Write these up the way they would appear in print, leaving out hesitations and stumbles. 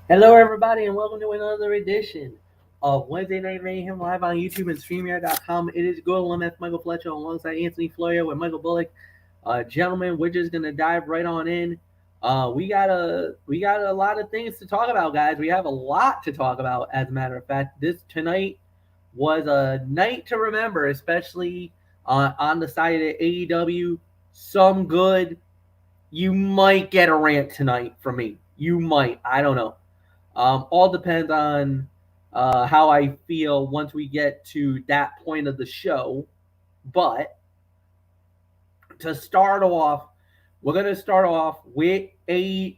Hello, everybody, and welcome to another edition of Wednesday Night Mayhem live on YouTube and StreamYard.com. It is Good Limit, Michael Fletcher, alongside Anthony Florio with Michael Bullock. Gentlemen, we're just gonna dive right on in. We got a lot of things to talk about, guys. We have a lot to talk about. As a matter of fact, this tonight was a night to remember, especially on the side of AEW. Some good. You might get a rant tonight from me. You might. I don't know. All depends on how I feel once we get to that point of the show. But to start off, we're gonna start off with NXT,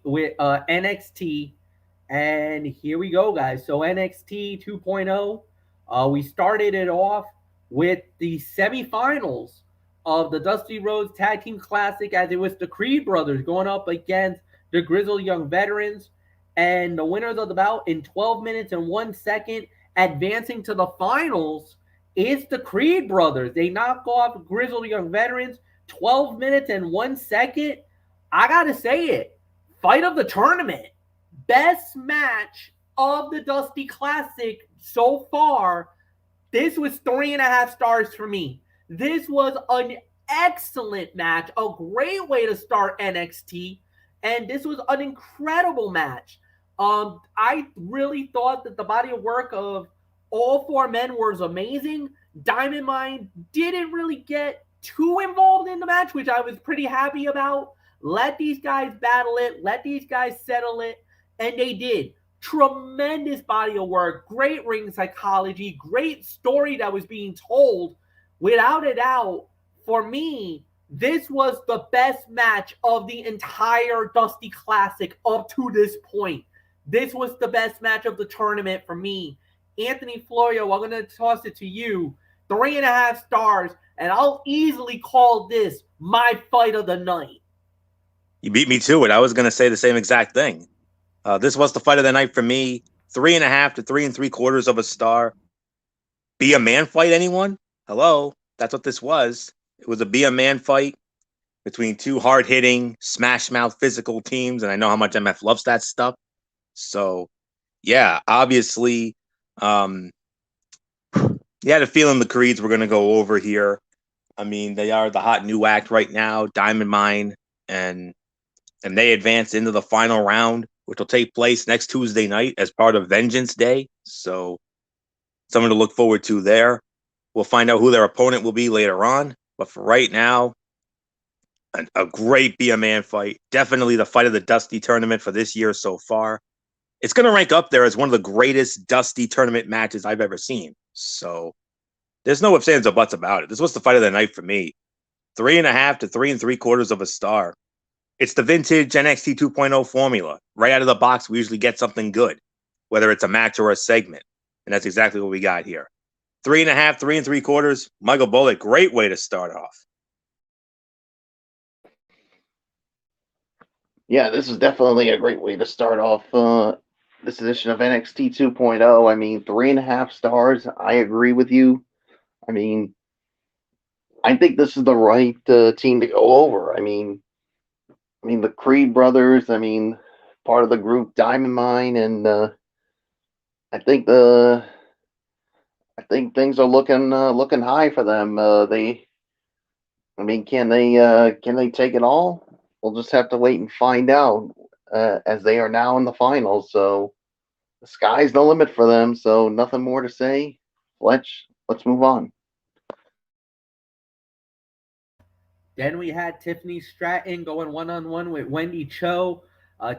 and here we go, guys. So NXT 2.0, we started it off with the semifinals of the Dusty Rhodes Tag Team Classic, as it was the Creed brothers going up against the Grizzled Young Veterans, and the winners of the bout in 12 minutes and 1 second, advancing to the finals, is the Creed brothers. They knock off Grizzled Young Veterans 12 minutes and 1 second. I gotta say it. Fight of the tournament. Best match of the Dusty Classic so far. This was 3.5 stars for me. This was an excellent match, a great way to start NXT, and this was an incredible match. I really thought that the body of work of all four men was amazing. Diamond Mine didn't really get too involved in the match, which I was pretty happy about. Let these guys battle it, let these guys settle it, and they did. Tremendous body of work, great ring psychology, great story that was being told. Without a doubt, for me, this was the best match of the entire Dusty Classic up to this point. This was the best match of the tournament for me. Anthony Florio, I'm going to toss it to you. 3.5 stars, and I'll easily call this my fight of the night. You beat me to it. I was going to say the same exact thing. This was the fight of the night for me. 3.5 to 3.75 of a star. Be a man fight, anyone? Hello? That's what this was. It was a be a man fight between two hard-hitting, smash-mouth physical teams, and I know how much MF loves that stuff. So, yeah, obviously, you had a feeling the Creeds were going to go over here. I mean, they are the hot new act right now, Diamond Mine, and they advance into the final round, which will take place next Tuesday night as part of Vengeance Day. So, something to look forward to there. We'll find out who their opponent will be later on. But for right now, a great Be a Man fight. Definitely the fight of the Dusty tournament for this year so far. It's going to rank up there as one of the greatest Dusty tournament matches I've ever seen. So there's no ifs, ands, or buts about it. This was the fight of the night for me. 3.5 to 3.75 of a star. It's the vintage NXT 2.0 formula. Right out of the box, we usually get something good, whether it's a match or a segment. And that's exactly what we got here. 3.5, 3.75. Michael Bullock, great way to start off. Yeah, this is definitely a great way to start off this edition of NXT 2.0. I mean, 3.5 stars. I agree with you. I mean, I think this is the right team to go over. I mean, the Creed brothers. I mean, part of the group Diamond Mine, and I think things are looking high for them. Can they take it all? We'll just have to wait and find out, as they are now in the finals. So the sky's the limit for them. So nothing more to say. Let's move on. Then we had Tiffany Stratton going one-on-one with Wendy Cho.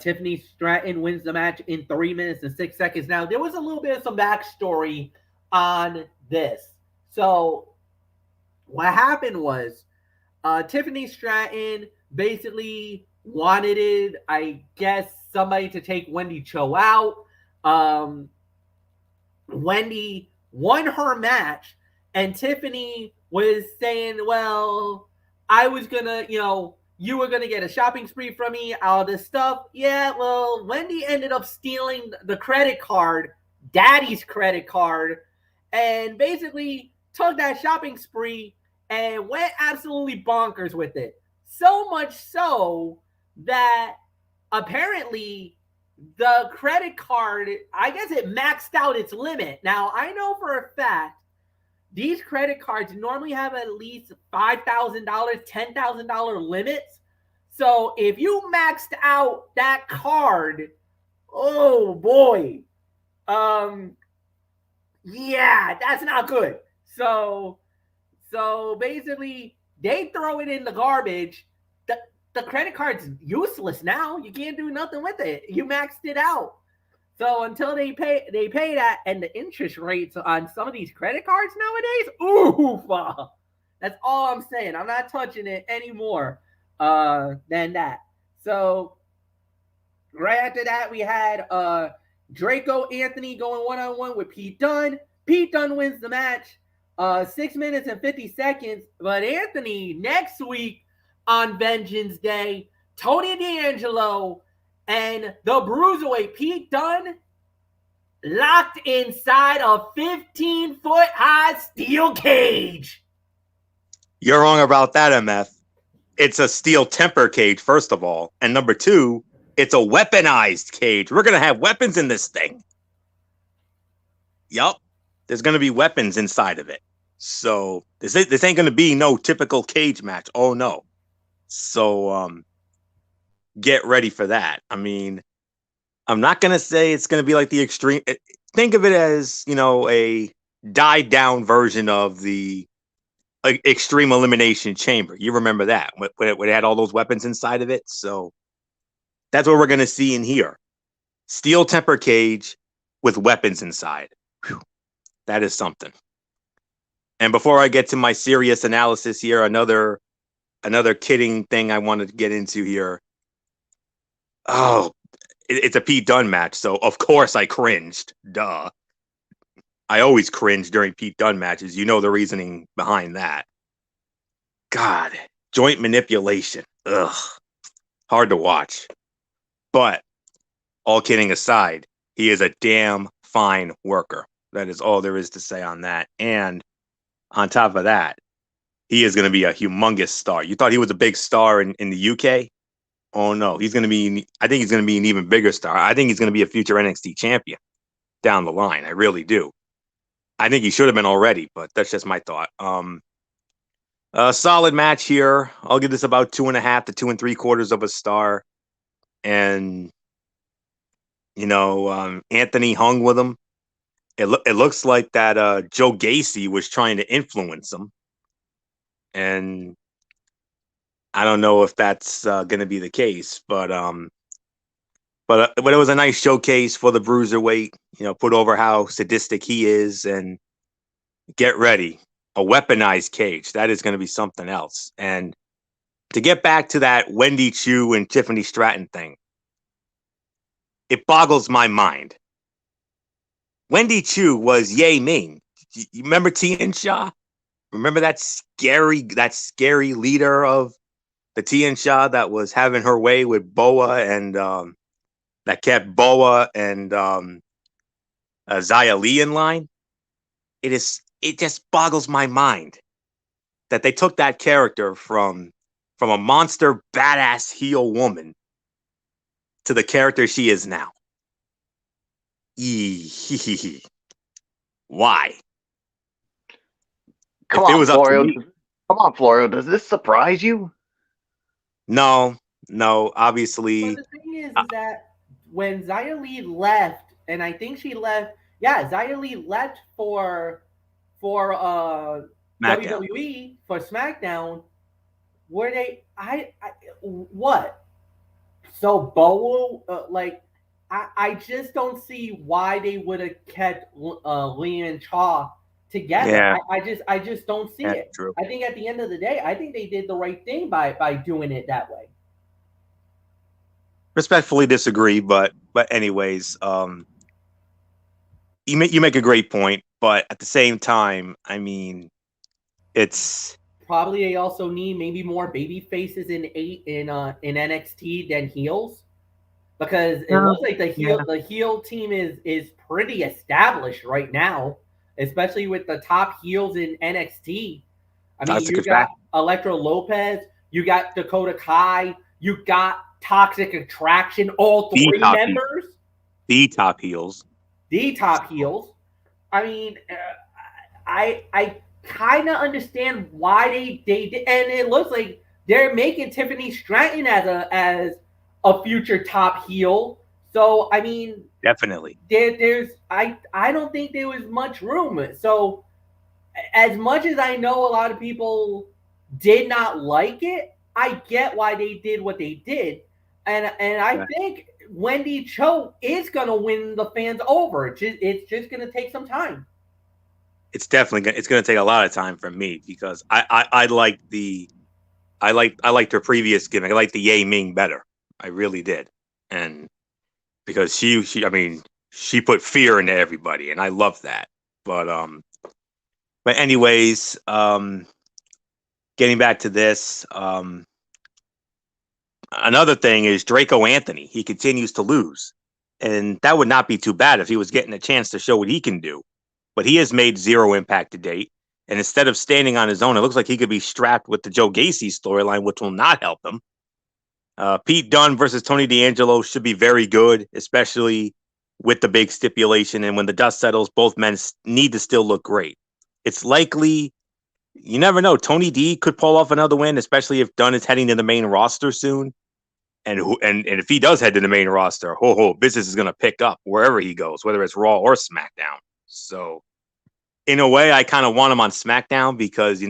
Tiffany Stratton wins the match in 3 minutes and 6 seconds. Now, there was a little bit of some backstory on this. So what happened was Tiffany Stratton basically wanted, I guess, somebody to take Wendy Cho out. Wendy won her match, and Tiffany was saying, well, I was gonna, you were gonna get a shopping spree from me, all this stuff. Yeah, well, Wendy ended up stealing the credit card, Daddy's credit card, and basically took that shopping spree and went absolutely bonkers with it. So much so that apparently the credit card, I guess it maxed out its limit. Now, I know for a fact these credit cards normally have at least $5,000, $10,000 limits. So if you maxed out that card, oh boy, yeah, that's not good. So basically, they throw it in the garbage. The credit card's useless now. You can't do nothing with it. You maxed it out. So until they pay that, and the interest rates on some of these credit cards nowadays, ooh, that's all I'm saying. I'm not touching it anymore than that. So right after that, we had Draco Anthony going one-on-one with Pete Dunne. Pete Dunne wins the match, 6 minutes and 50 seconds. But Anthony, next week on Vengeance Day, Tony D'Angelo and the Bruiserweight Pete Dunne locked inside a 15-foot high steel cage. You're wrong about that, MF. It's a steel temper cage, first of all. And number two, it's a weaponized cage. We're going to have weapons in this thing. Yup. There's going to be weapons inside of it. So this ain't going to be no typical cage match. Oh, no. So get ready for that. I mean, I'm not going to say it's going to be like the extreme. Think of it as, a died down version of the Extreme Elimination Chamber. You remember that when it had all those weapons inside of it. So that's what we're going to see in here. Steel temper cage with weapons inside. Whew. That is something. And before I get to my serious analysis here, another kidding thing I wanted to get into here. Oh, it's a Pete Dunne match, so of course I cringed. Duh. I always cringe during Pete Dunne matches. You know the reasoning behind that. God, joint manipulation. Ugh. Hard to watch. But all kidding aside, he is a damn fine worker. That is all there is to say on that. And on top of that, he is going to be a humongous star. You thought he was a big star in the UK? Oh, no. I think he's going to be an even bigger star. I think he's going to be a future NXT champion down the line. I really do. I think he should have been already, but that's just my thought. A solid match here. I'll give this about 2.5 to 2 3/4 of a star. And, Anthony hung with him. It looks like that Joe Gacy was trying to influence him. And I don't know if that's going to be the case, but it was a nice showcase for the Bruiserweight, put over how sadistic he is, and get ready. A weaponized cage. That is going to be something else. And to get back to that Wendy Chu and Tiffany Stratton thing, it boggles my mind. Wendy Chu was Ye Ming. You remember Tian Sha? Remember that scary leader of the Tian Sha that was having her way with Boa, and that kept Boa and Xia Li in line? It just boggles my mind that they took that character from a monster badass heel woman to the character she is now. Why? Come on, Florio. Does this surprise you? No, obviously. But the thing is that when Xia Li left, and I think she left, Xia Li left for WWE, for SmackDown. Were they? What? So Boa, I just don't see why they would have kept Li and Cha together. Yeah. I just don't see it. True. I think at the end of the day, I think they did the right thing by doing it that way. Respectfully disagree, but anyways, you make a great point, but at the same time, I mean, it's probably they also need maybe more baby faces in NXT than heels, because it looks like the heel team is pretty established right now, especially with the top heels in NXT. I mean, you got Elektra Lopez, you got Dakota Kai, you got Toxic Attraction, all three members. The top heels. The top heels. I mean, I kind of understand why they did, and it looks like they're making Tiffany Stratton as a future top heel. So I mean, definitely, I don't think there was much room. So as much as I know a lot of people did not like it, I get why they did what they did, and I think Wendy Cho is going to win the fans over. It's just going to take some time. It's definitely it's going to take a lot of time for me because I liked her previous gimmick. I liked the Ye Ming better. I really did, and because she put fear into everybody, and I love that. But anyways, getting back to this, another thing is Draco Anthony. He continues to lose, and that would not be too bad if he was getting a chance to show what he can do. But he has made zero impact to date. And instead of standing on his own, it looks like he could be strapped with the Joe Gacy storyline, which will not help him. Pete Dunne versus Tony D'Angelo should be very good, especially with the big stipulation. And when the dust settles, both men need to still look great. It's likely, you never know, Tony D could pull off another win, especially if Dunne is heading to the main roster soon. And if he does head to the main roster, business is going to pick up wherever he goes, whether it's Raw or SmackDown. So, in a way, I kind of want him on SmackDown because,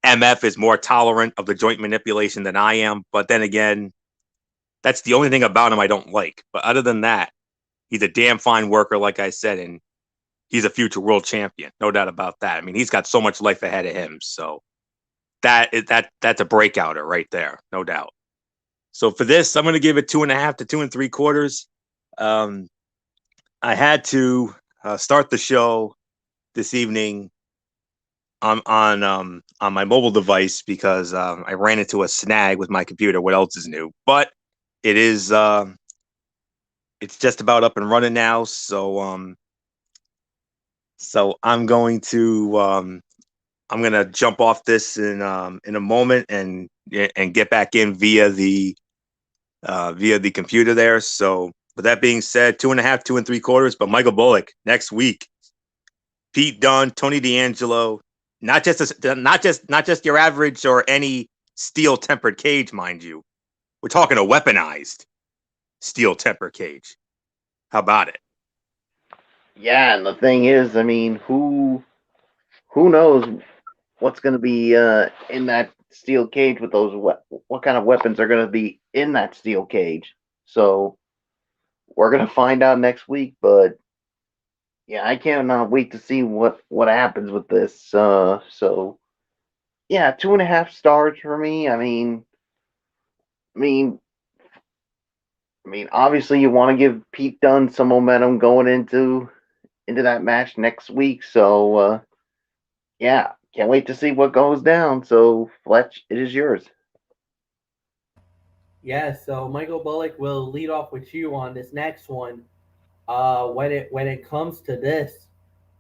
MF is more tolerant of the joint manipulation than I am. But then again, that's the only thing about him I don't like. But other than that, he's a damn fine worker, like I said, and he's a future world champion. No doubt about that. I mean, he's got so much life ahead of him. So that's a breakouter right there. No doubt. So for this, I'm going to give it 2.5 to 2 3/4. I had to start the show this evening on my mobile device because I ran into a snag with my computer. What else is new? But it is it's just about up and running now. So I'm going to jump off this in a moment and get back in via the computer there. So with that being said, 2.5, 2 3/4. But Michael Bullock next week. Pete Dunne, Tony D'Angelo, not just your average or any steel-tempered cage, mind you. We're talking a weaponized steel-tempered cage. How about it? Yeah, and the thing is, I mean, who knows what's going to be in that steel cage with those what kind of weapons are going to be in that steel cage. So we're going to find out next week, but yeah, I cannot wait to see what happens with this. So yeah, 2.5 stars for me. I mean, obviously you want to give Pete Dunne some momentum going into that match next week. So yeah, can't wait to see what goes down. So Fletch, it is yours. Yeah, so Michael Bullock will lead off with you on this next one. When it comes to this,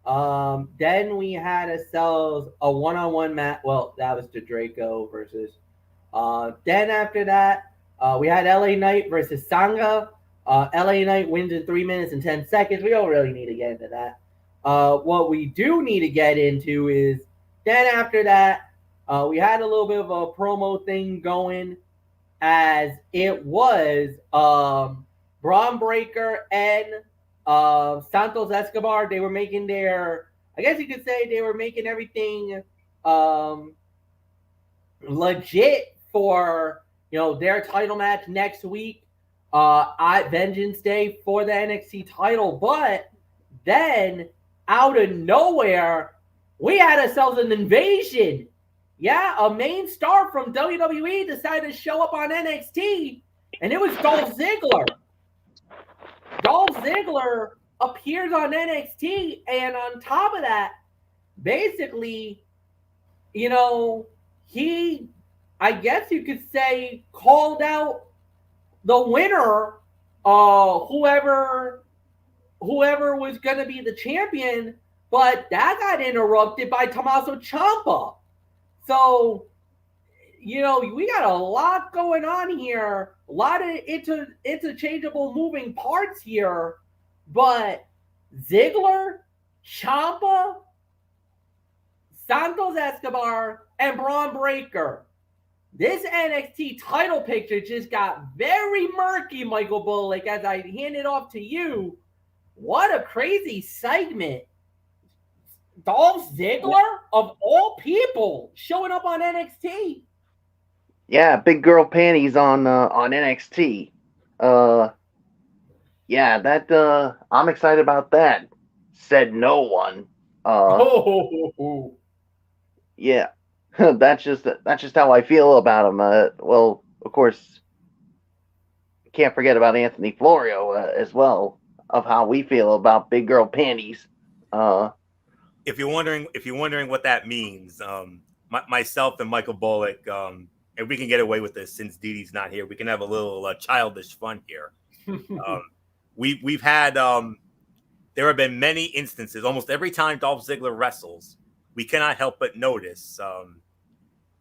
then we had ourselves a one-on-one match. Well, that was the Draco versus. Then after that, we had LA Knight versus Sanga. LA Knight wins in 3 minutes and 10 seconds. We don't really need to get into that. What we do need to get into is then after that, we had a little bit of a promo thing going, as it was Braun Breaker and Santos Escobar. They were making their, I guess you could say they were making everything legit for their title match next week at Vengeance Day for the NXT title. But then out of nowhere, we had ourselves an invasion. Yeah, a main star from WWE decided to show up on NXT, and it was Dolph Ziggler. Dolph Ziggler appears on NXT, and on top of that, basically, he, I guess you could say, called out the winner, whoever was going to be the champion, but that got interrupted by Tommaso Ciampa. So, we got a lot going on here, a lot of interchangeable moving parts here, but Ziggler, Ciampa, Santos Escobar, and Braun Breaker. This NXT title picture just got very murky, Michael Bullock, as I hand it off to you. What a crazy segment. Dolph Ziggler, of all people, showing up on NXT. Yeah, big girl panties on NXT. Yeah, that I'm excited about that. Said no one. Yeah, that's just how I feel about him. Well, of course, can't forget about Anthony Florio as well, of how we feel about big girl panties. If you're wondering what that means, myself and Michael Bullock, and we can get away with this since Dee Dee's not here. We can have a little childish fun here. We've had there have been many instances. Almost every time Dolph Ziggler wrestles, we cannot help but notice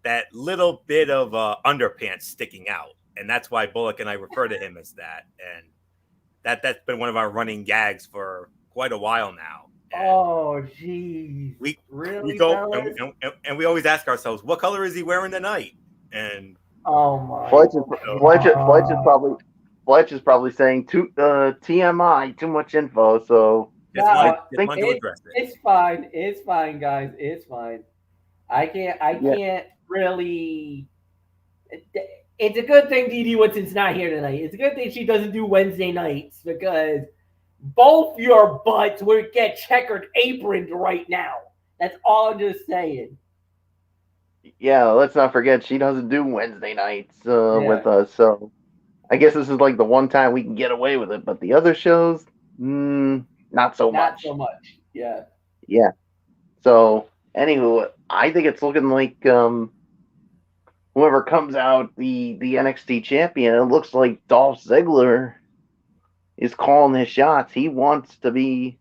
that little bit of underpants sticking out, and that's why Bullock and I refer to him as that. And that's been one of our running gags for quite a while now. And geez, we go and we always ask ourselves, what color is he wearing tonight? And Fletch is probably saying TMI, too much info. So just want to address it. It's fine. It's fine, guys. It's fine. I can't really. It's a good thing Dee Dee Woodson's not here tonight. It's a good thing she doesn't do Wednesday nights, because both your butts would get checkered aproned right now. That's all I'm just saying. Yeah, let's not forget she doesn't do Wednesday nights with us. So I guess this is like the one time we can get away with it. But the other shows, not so much. Not so much. Yeah. Yeah. So, anywho, I think it's looking like whoever comes out the NXT champion, it looks like Dolph Ziggler is calling his shots. He wants to be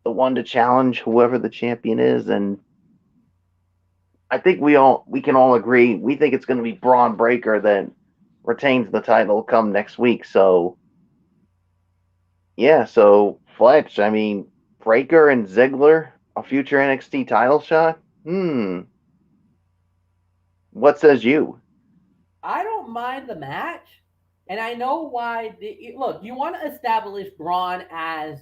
the one to challenge whoever the champion is, and I think we can all agree we think it's going to be Braun Breaker that retains the title come next week. So yeah, so Fletch, I mean, Breaker and Ziggler, a future NXT title shot. What says you? I don't mind the match, and I know why. Look, you want to establish Braun as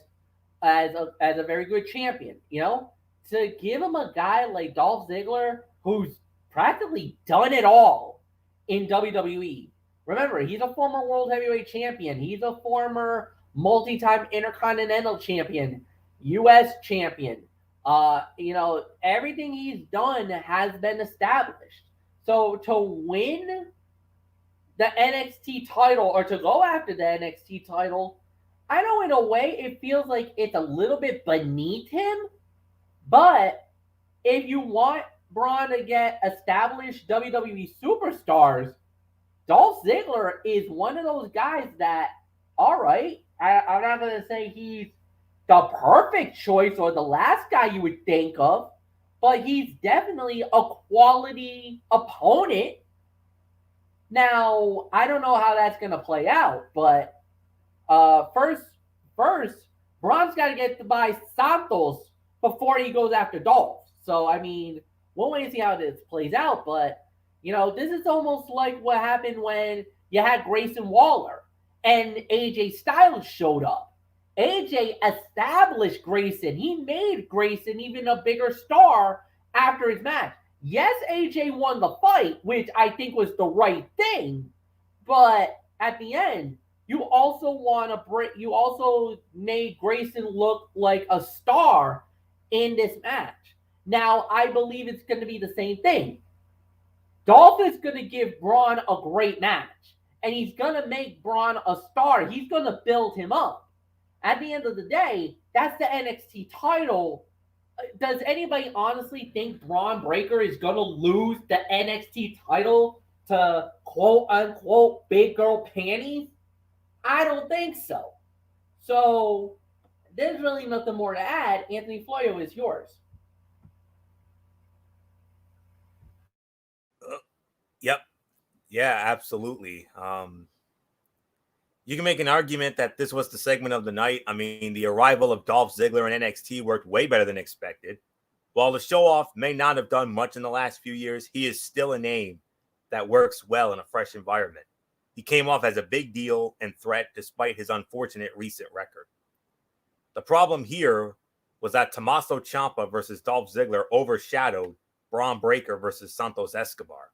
a very good champion, to give him a guy like Dolph Ziggler, who's practically done it all in WWE. Remember, he's a former World Heavyweight Champion. He's a former multi-time Intercontinental Champion, U.S. Champion. Everything he's done has been established. So to win the NXT title, or to go after the NXT title, I know in a way it feels like it's a little bit beneath him, but if you want Braun to get established WWE superstars, Dolph Ziggler is one of those guys that, all right, I'm not going to say he's the perfect choice or the last guy you would think of, but he's definitely a quality opponent. Now, I don't know how that's going to play out, but first, Braun's got to get by Santos before he goes after Dolph. So, I mean, we'll wait and see how this plays out. But, this is almost like what happened when you had Grayson Waller and AJ Styles showed up. AJ established Grayson. He made Grayson even a bigger star after his match. Yes, AJ won the fight, which I think was the right thing. But at the end, you also made Grayson look like a star in this match. Now, I believe it's going to be the same thing. Dolph is going to give Braun a great match, and he's going to make Braun a star. He's going to build him up. At the end of the day, that's the NXT title. Does anybody honestly think Braun Breaker is going to lose the NXT title to quote-unquote big girl panties? I don't think so. So there's really nothing more to add. Anthony Florio is yours. Yeah, absolutely. You can make an argument that this was the segment of the night. I mean, the arrival of Dolph Ziggler in NXT worked way better than expected. While the show-off may not have done much in the last few years, he is still a name that works well in a fresh environment. He came off as a big deal and threat despite his unfortunate recent record. The problem here was that Tommaso Ciampa versus Dolph Ziggler overshadowed Braun Breaker versus Santos Escobar.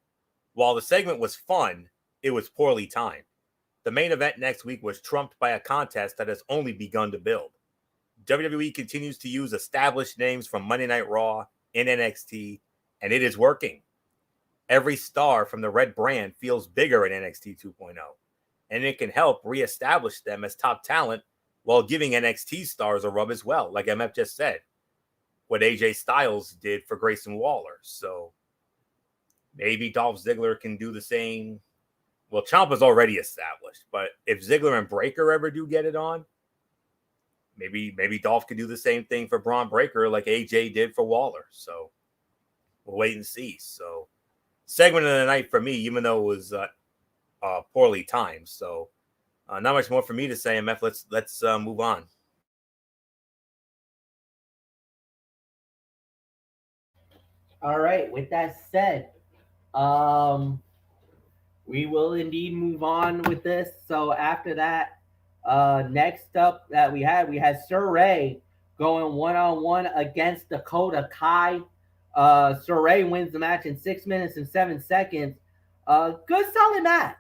While the segment was fun, it was poorly timed. The main event next week was trumped by a contest that has only begun to build. WWE continues to use established names from Monday Night Raw in NXT, and it is working. Every star from the Red brand feels bigger in NXT 2.0, and it can help reestablish them as top talent while giving NXT stars a rub as well, like MF just said, what AJ Styles did for Grayson Waller. So maybe Dolph Ziggler can do the same. Well, Ciampa's already established, but if Ziggler and Breaker ever do get it on, maybe Dolph could do the same thing for Braun Breaker like AJ did for Waller. So we'll wait and see. So segment of the night for me, even though it was poorly timed. So not much more for me to say, MF. Let's move on. All right. With that said, we will indeed move on with this. So after that, next up that we had Sir Ray going one-on-one against Dakota Kai. Sir Ray wins the match in 6 minutes and 7 seconds. Good solid match.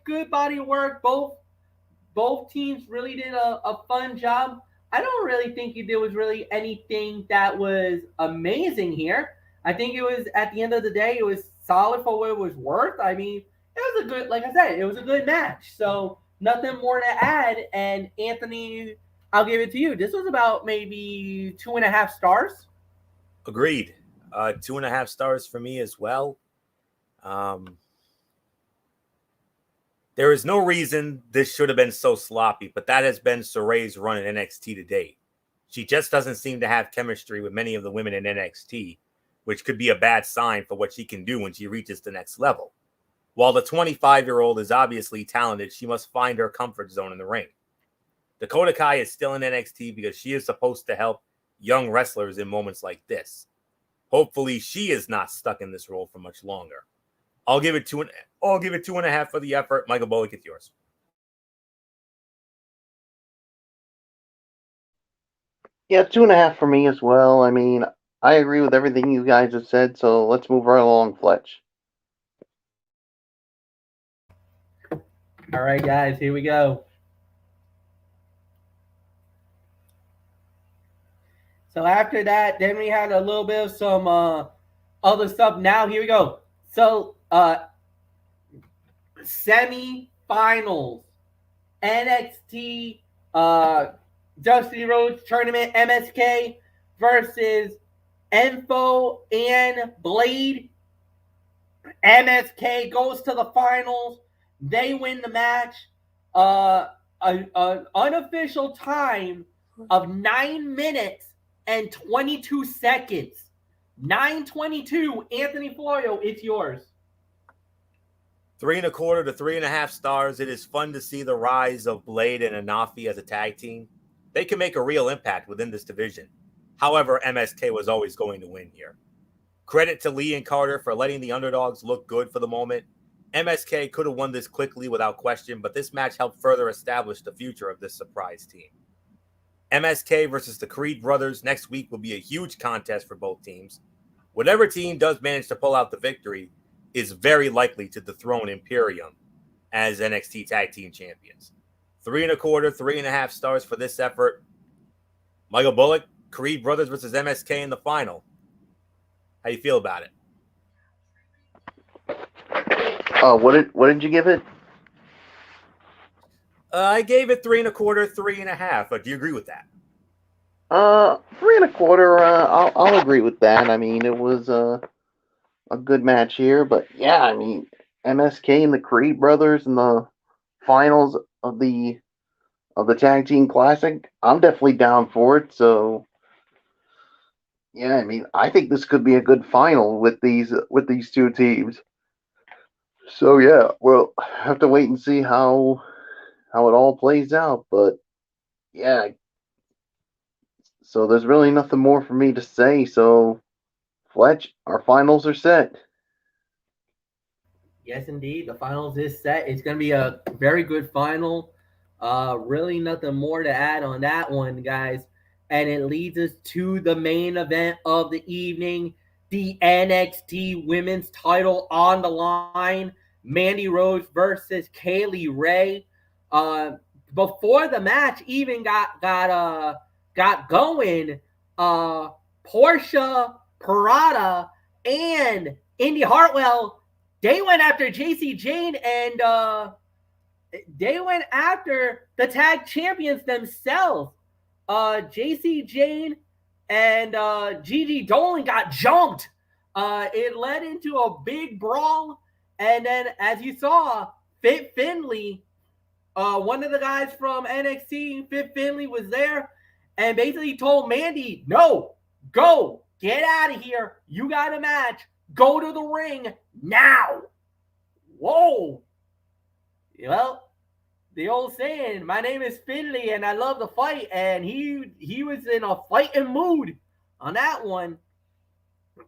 Good body of work. Both teams really did a fun job. I don't really think there was really anything that was amazing here. I think it was, at the end of the day, it was solid for what it was worth. I mean, it was a good, like I said, it was a good match. So nothing more to add. And Anthony, I'll give it to you. This was about maybe 2.5 stars. Agreed. 2.5 stars for me as well. There is no reason this should have been so sloppy, but that has been Saray's run in NXT to date. She just doesn't seem to have chemistry with many of the women in NXT, which could be a bad sign for what she can do when she reaches the next level. While the 25-year-old is obviously talented, she must find her comfort zone in the ring. Dakota Kai is still in NXT because she is supposed to help young wrestlers in moments like this. Hopefully, she is not stuck in this role for much longer. I'll give it 2.5 for the effort. Michael Bullock, it's yours. Yeah, 2.5 for me as well. I mean, I agree with everything you guys have said, so let's move right along, Fletch. All right, guys, here we go. So after that, then we had a little bit of some other stuff. Now, here we go. So, semi-finals. NXT Dusty Rhodes Tournament MSK versus Info and Blade. MSK goes to the finals. They win the match. An unofficial time of 9 minutes and 22 seconds. 9:22. Anthony Florio, it's yours. 3.25 to 3.5 stars. It is fun to see the rise of Blade and Anafi as a tag team. They can make a real impact within this division. However, MSK was always going to win here. Credit to Lee and Carter for letting the underdogs look good for the moment. MSK could have won this quickly without question, but this match helped further establish the future of this surprise team. MSK versus the Creed brothers next week will be a huge contest for both teams. Whatever team does manage to pull out the victory is very likely to dethrone Imperium as NXT Tag Team Champions. 3.25, 3.5 stars for this effort. Michael Bullock, Creed brothers versus MSK in the final. How you feel about it? What did you give it? I gave it 3.25, 3.5. Do you agree with that? 3.25. I'll agree with that. I mean, it was a good match here, but yeah, I mean, MSK and the Creed brothers in the finals of the Tag Team Classic. I'm definitely down for it. So yeah, I mean, I think this could be a good final with these two teams. So yeah, we'll have to wait and see how it all plays out. But yeah, so there's really nothing more for me to say. So Fletch, our finals are set. Yes, indeed. The finals is set. It's going to be a very good final. Really nothing more to add on that one, guys. And it leads us to the main event of the evening, the NXT Women's title on the line. Mandy Rose versus Kaylee Ray. Uh, Before the match even got going, Portia Parada and Indy Hartwell, they went after JC Jane, and they went after the tag champions themselves. JC Jane and Gigi Dolan got jumped. It led into a big brawl, and then as you saw, Fit Finley, one of the guys from NXT, Fit Finley, was there and basically told Mandy, "No, go, get out of here. You got a match. Go to the ring now." Whoa. Well, the old saying, "My name is Finley and I love to fight," and he was in a fighting mood on that one.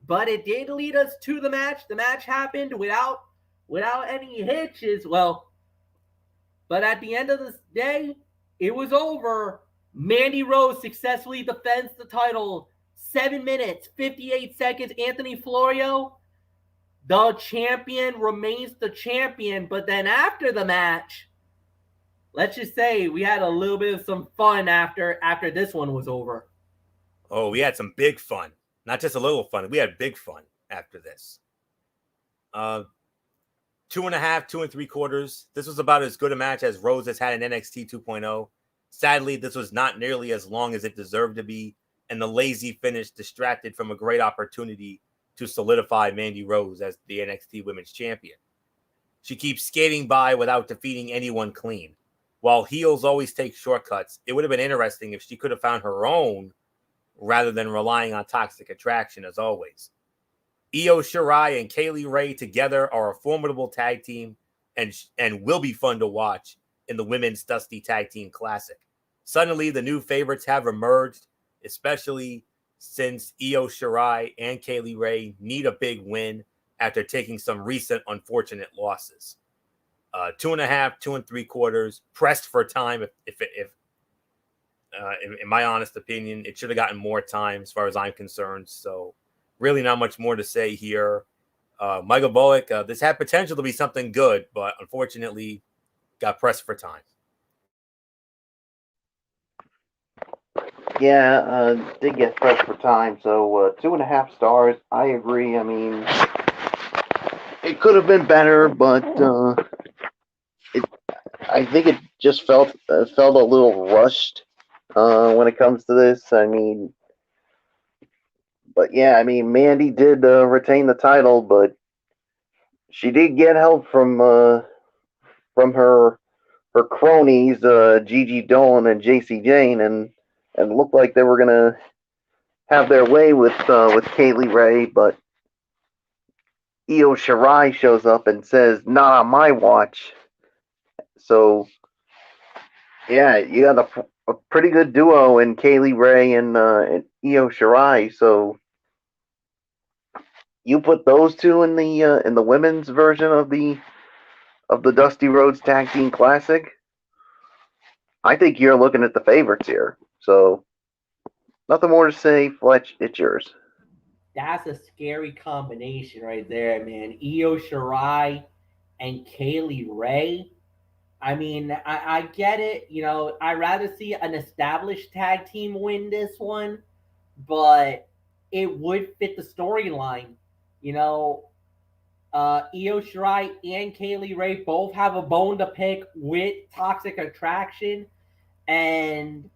But it did lead us to the match. The match happened without any hitches. Well, but at the end of the day, it was over. Mandy Rose successfully defends the title. 7 minutes, 58 seconds. Anthony Florio, the champion, remains the champion. But then after the match, let's just say we had a little bit of some fun after this one was over. Oh, we had some big fun. Not just a little fun. We had big fun after this. 2.5, 2 3/4. This was about as good a match as Rose has had in NXT 2.0. Sadly, this was not nearly as long as it deserved to be, and the lazy finish distracted from a great opportunity to solidify Mandy Rose as the NXT Women's Champion. She keeps skating by without defeating anyone clean. While heels always take shortcuts, it would have been interesting if she could have found her own rather than relying on Toxic Attraction as always. Io Shirai and Kaylee Ray together are a formidable tag team and will be fun to watch in the Women's Dusty Tag Team Classic. Suddenly, the new favorites have emerged, especially since Io Shirai and Kaylee Ray need a big win after taking some recent unfortunate losses. 2.5, 2 3/4, pressed for time. If in my honest opinion, it should have gotten more time as far as I'm concerned. So really not much more to say here. Michael Bullock, this had potential to be something good, but unfortunately got pressed for time. Yeah, did get pressed for time, so 2.5 stars. I agree. I mean, it could have been better, but I think it just felt a little rushed when it comes to this. I mean, but yeah, I mean, Mandy did retain the title, but she did get help from her cronies, Gigi Dolan and JC Jane, and looked like they were gonna have their way with Kaylee Ray, but Io Shirai shows up and says, "Not on my watch." So yeah, you got a pretty good duo in Kaylee Ray and Io Shirai. So you put those two in the women's version of the Dusty Rhodes Tag Team Classic, I think you're looking at the favorites here. So nothing more to say, Fletch. It's yours. That's a scary combination right there, man. Io Shirai and Kaylee Ray. I mean, I get it. You know, I'd rather see an established tag team win this one, but it would fit the storyline. You know, Io Shirai and Kaylee Ray both have a bone to pick with Toxic Attraction, and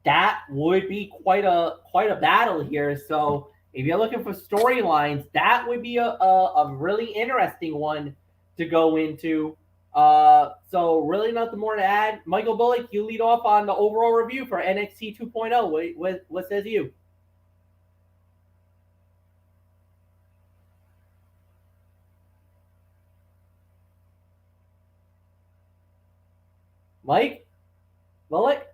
that would be quite a battle here. So if you're looking for storylines, that would be a really interesting one to go into. So really nothing more to add. Michael Bullock, you lead off on the overall review for NXT 2.0. What says you? Mike? Mullet?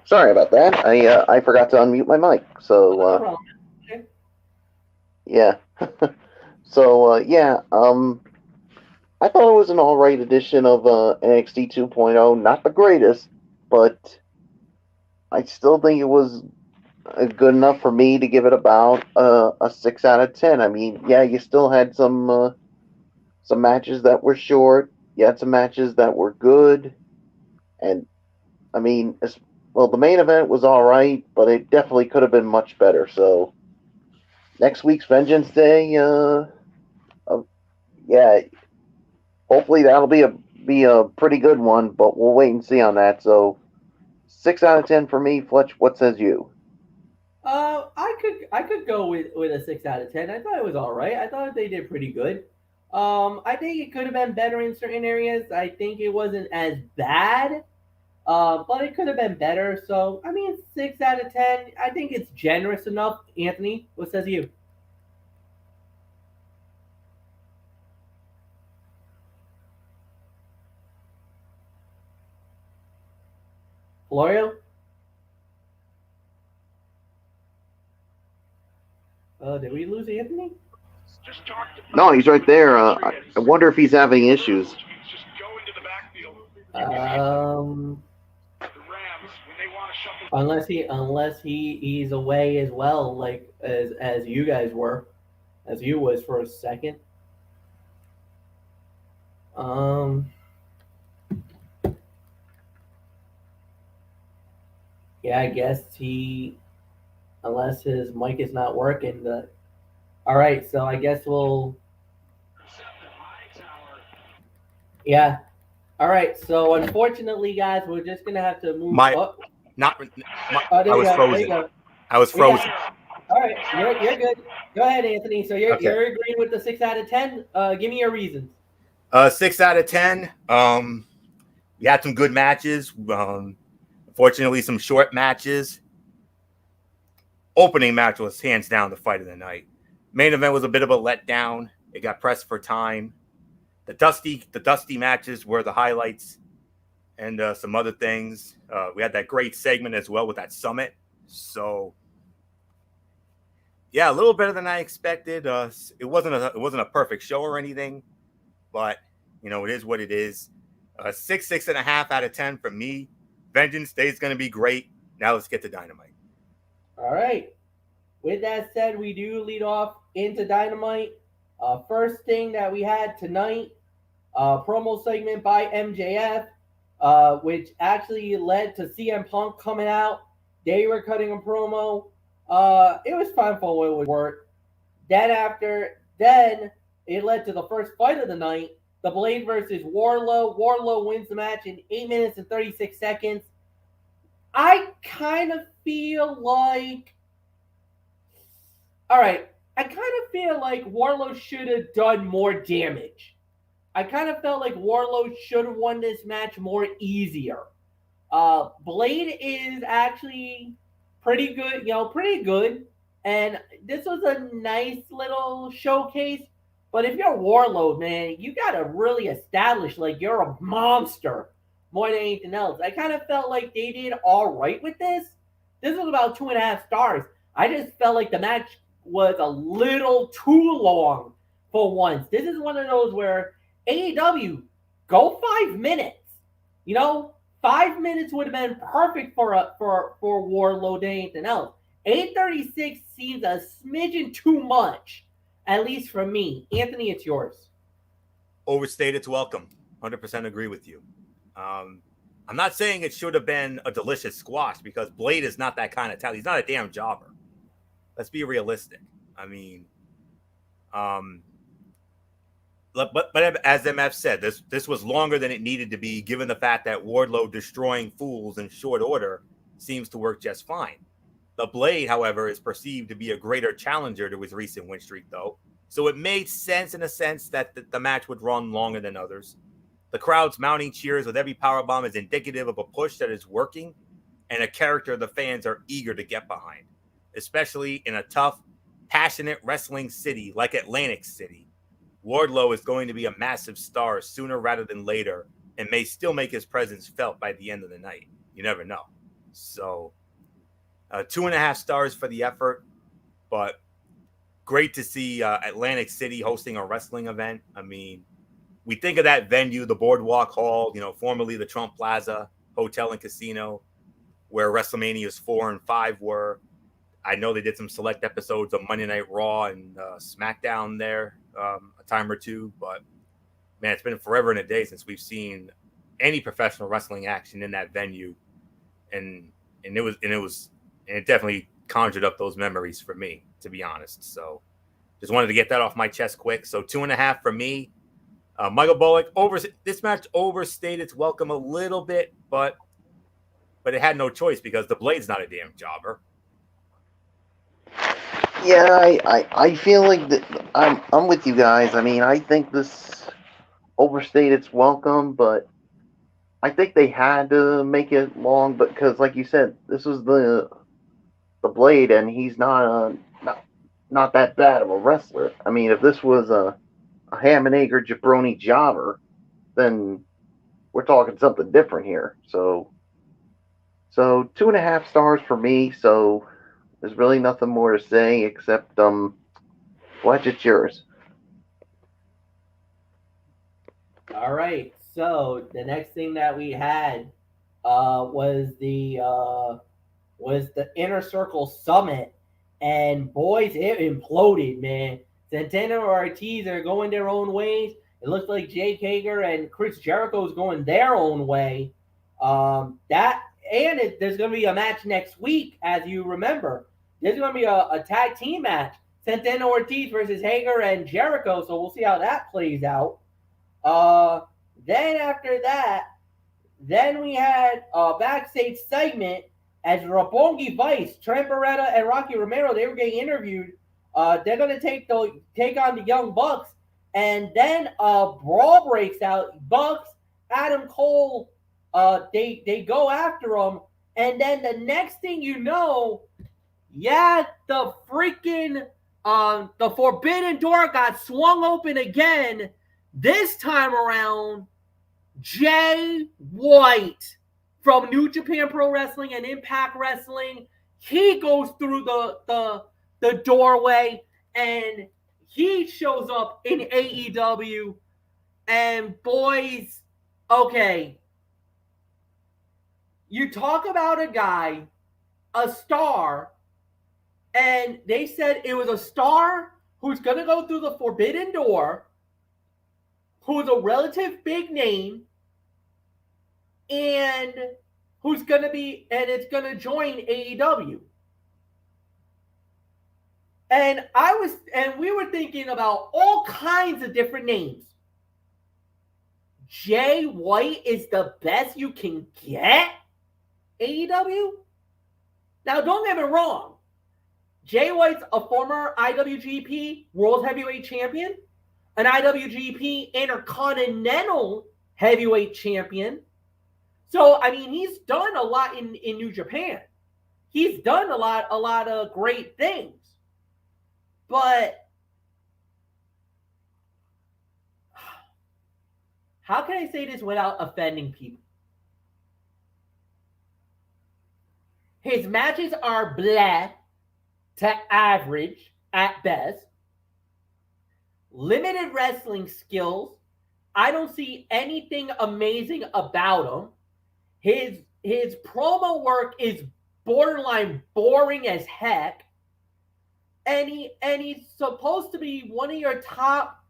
Sorry about that. I forgot to unmute my mic. So No problem. Okay. yeah. So yeah. I thought it was an all right edition of NXT 2.0. Not the greatest, but I still think it was good enough for me to give it about a 6 out of 10. I mean, yeah, you still had some matches that were short. You had some matches that were good, and I mean, well, the main event was all right, but it definitely could have been much better. So next week's Vengeance Day, yeah, hopefully that'll be a pretty good one, but we'll wait and see on that. So 6 out of 10 for me. Fletch, what says you? I could go with a 6 out of 10. I thought it was all right. I thought they did pretty good. I think it could have been better in certain areas. I think it wasn't as bad. But it could have been better. So I mean, 6 out of 10. I think it's generous enough. Anthony, what says you? Florio? Did we lose Anthony? No, he's right there. I wonder if he's having issues. Unless he's away as well, like as you guys were, as you was for a second. Yeah, I guess unless his mic is not working. All right, so I guess we'll. Yeah. All right, so unfortunately, guys, we're just gonna have to move. I was frozen. I was frozen. All right, you're good. Go ahead, Anthony. So you're agreeing with the 6 out of 10. Give me your reasons. 6 out of 10. We had some good matches. Unfortunately, some short matches. Opening match was hands down the fight of the night. Main event was a bit of a letdown. It got pressed for time. The dusty matches were the highlights, and some other things. We had that great segment as well with that summit. So, yeah, a little better than I expected. It wasn't a perfect show or anything, but it is what it is. 6.5 out of 10 for me. Vengeance Day is going to be great. Now let's get to Dynamite. All right. With that said, we do lead off into Dynamite. First thing that we had tonight, promo segment by MJF, which actually led to CM Punk coming out. They were cutting a promo. It was fine for what it would work. Then it led to the first fight of the night, The Blade versus Wardlow. Wardlow wins the match in 8 minutes and 36 seconds. I kind of feel like Wardlow should have done more damage. I kind of felt like Wardlow should have won this match more easier. Blade is actually pretty good. And this was a nice little showcase. But if you're Wardlow, man, you got to really establish like you're a monster more than anything else. I kind of felt like they did all right with this. This was about 2.5 stars. I just felt like the match was a little too long for once. This is one of those where AEW, go 5 minutes. 5 minutes would have been perfect for Wardlow than anything else. 8:36 seems a smidgen too much, at least for me. Anthony, it's yours. Overstated to welcome. 100% agree with you. I'm not saying it should have been a delicious squash because Blade is not that kind of talent. He's not a damn jobber. Let's be realistic. I mean, but as MF said, this was longer than it needed to be, given the fact that Wardlow destroying fools in short order seems to work just fine. The Blade, however, is perceived to be a greater challenger to his recent win streak, though. So it made sense in a sense that the match would run longer than others. The crowd's mounting cheers with every powerbomb is indicative of a push that is working and a character the fans are eager to get behind, especially in a tough, passionate wrestling city like Atlantic City. Wardlow is going to be a massive star sooner rather than later and may still make his presence felt by the end of the night. You never know. So 2.5 stars for the effort, but great to see Atlantic City hosting a wrestling event. I mean, we think of that venue, the Boardwalk Hall, formerly the Trump Plaza Hotel and Casino, where WrestleManias 4 and 5 were. I know they did some select episodes of Monday Night Raw and SmackDown there a time or two, but man, it's been forever and a day since we've seen any professional wrestling action in that venue, and it definitely conjured up those memories for me, to be honest. So just wanted to get that off my chest quick. So 2.5 for me. Michael Bullock, this match overstayed its welcome a little bit, but it had no choice because the Blade's not a damn jobber. Yeah, I feel like I'm with you guys. I mean, I think this overstayed its welcome, but I think they had to make it long, because, like you said, this was the Blade, and he's not that bad of a wrestler. I mean, if this was a ham and egg or jabroni jobber, then we're talking something different here. So 2.5 stars for me. So there's really nothing more to say except Fletch, it's yours. All right. So the next thing that we had was the Inner Circle Summit, and boys, it imploded, man. Santana and Ortiz are going their own ways. It looks like Jake Hager and Chris Jericho is going their own way. There's going to be a match next week, as you remember. There's going to be a tag team match. Santana Ortiz versus Hager and Jericho, so we'll see how that plays out. Then after that, we had a backstage segment as Roppongi Vice, Trent Beretta, and Rocky Romero, they were getting interviewed. They're going to take on the Young Bucks, and then a brawl breaks out. Bucks, Adam Cole, they go after them, and then the next thing you know, the freaking the Forbidden Door got swung open again. This time around, Jay White from New Japan Pro Wrestling and Impact Wrestling, he goes through the doorway, and he shows up in AEW. And boys, okay, you talk about a guy, a star, and they said it was a star who's going to go through the Forbidden Door, who's a relative big name, and who's going to be, and it's going to join AEW. And we were thinking about all kinds of different names. Jay White is the best you can get? AEW? Now, don't get me wrong. Jay White's a former IWGP World Heavyweight Champion, an IWGP Intercontinental Heavyweight Champion. So, I mean, he's done a lot in New Japan. He's done a lot of great things. But how can I say this without offending people? His matches are blah to average at best. Limited wrestling skills. I don't see anything amazing about him. His promo work is borderline boring as heck. And he's supposed to be one of your top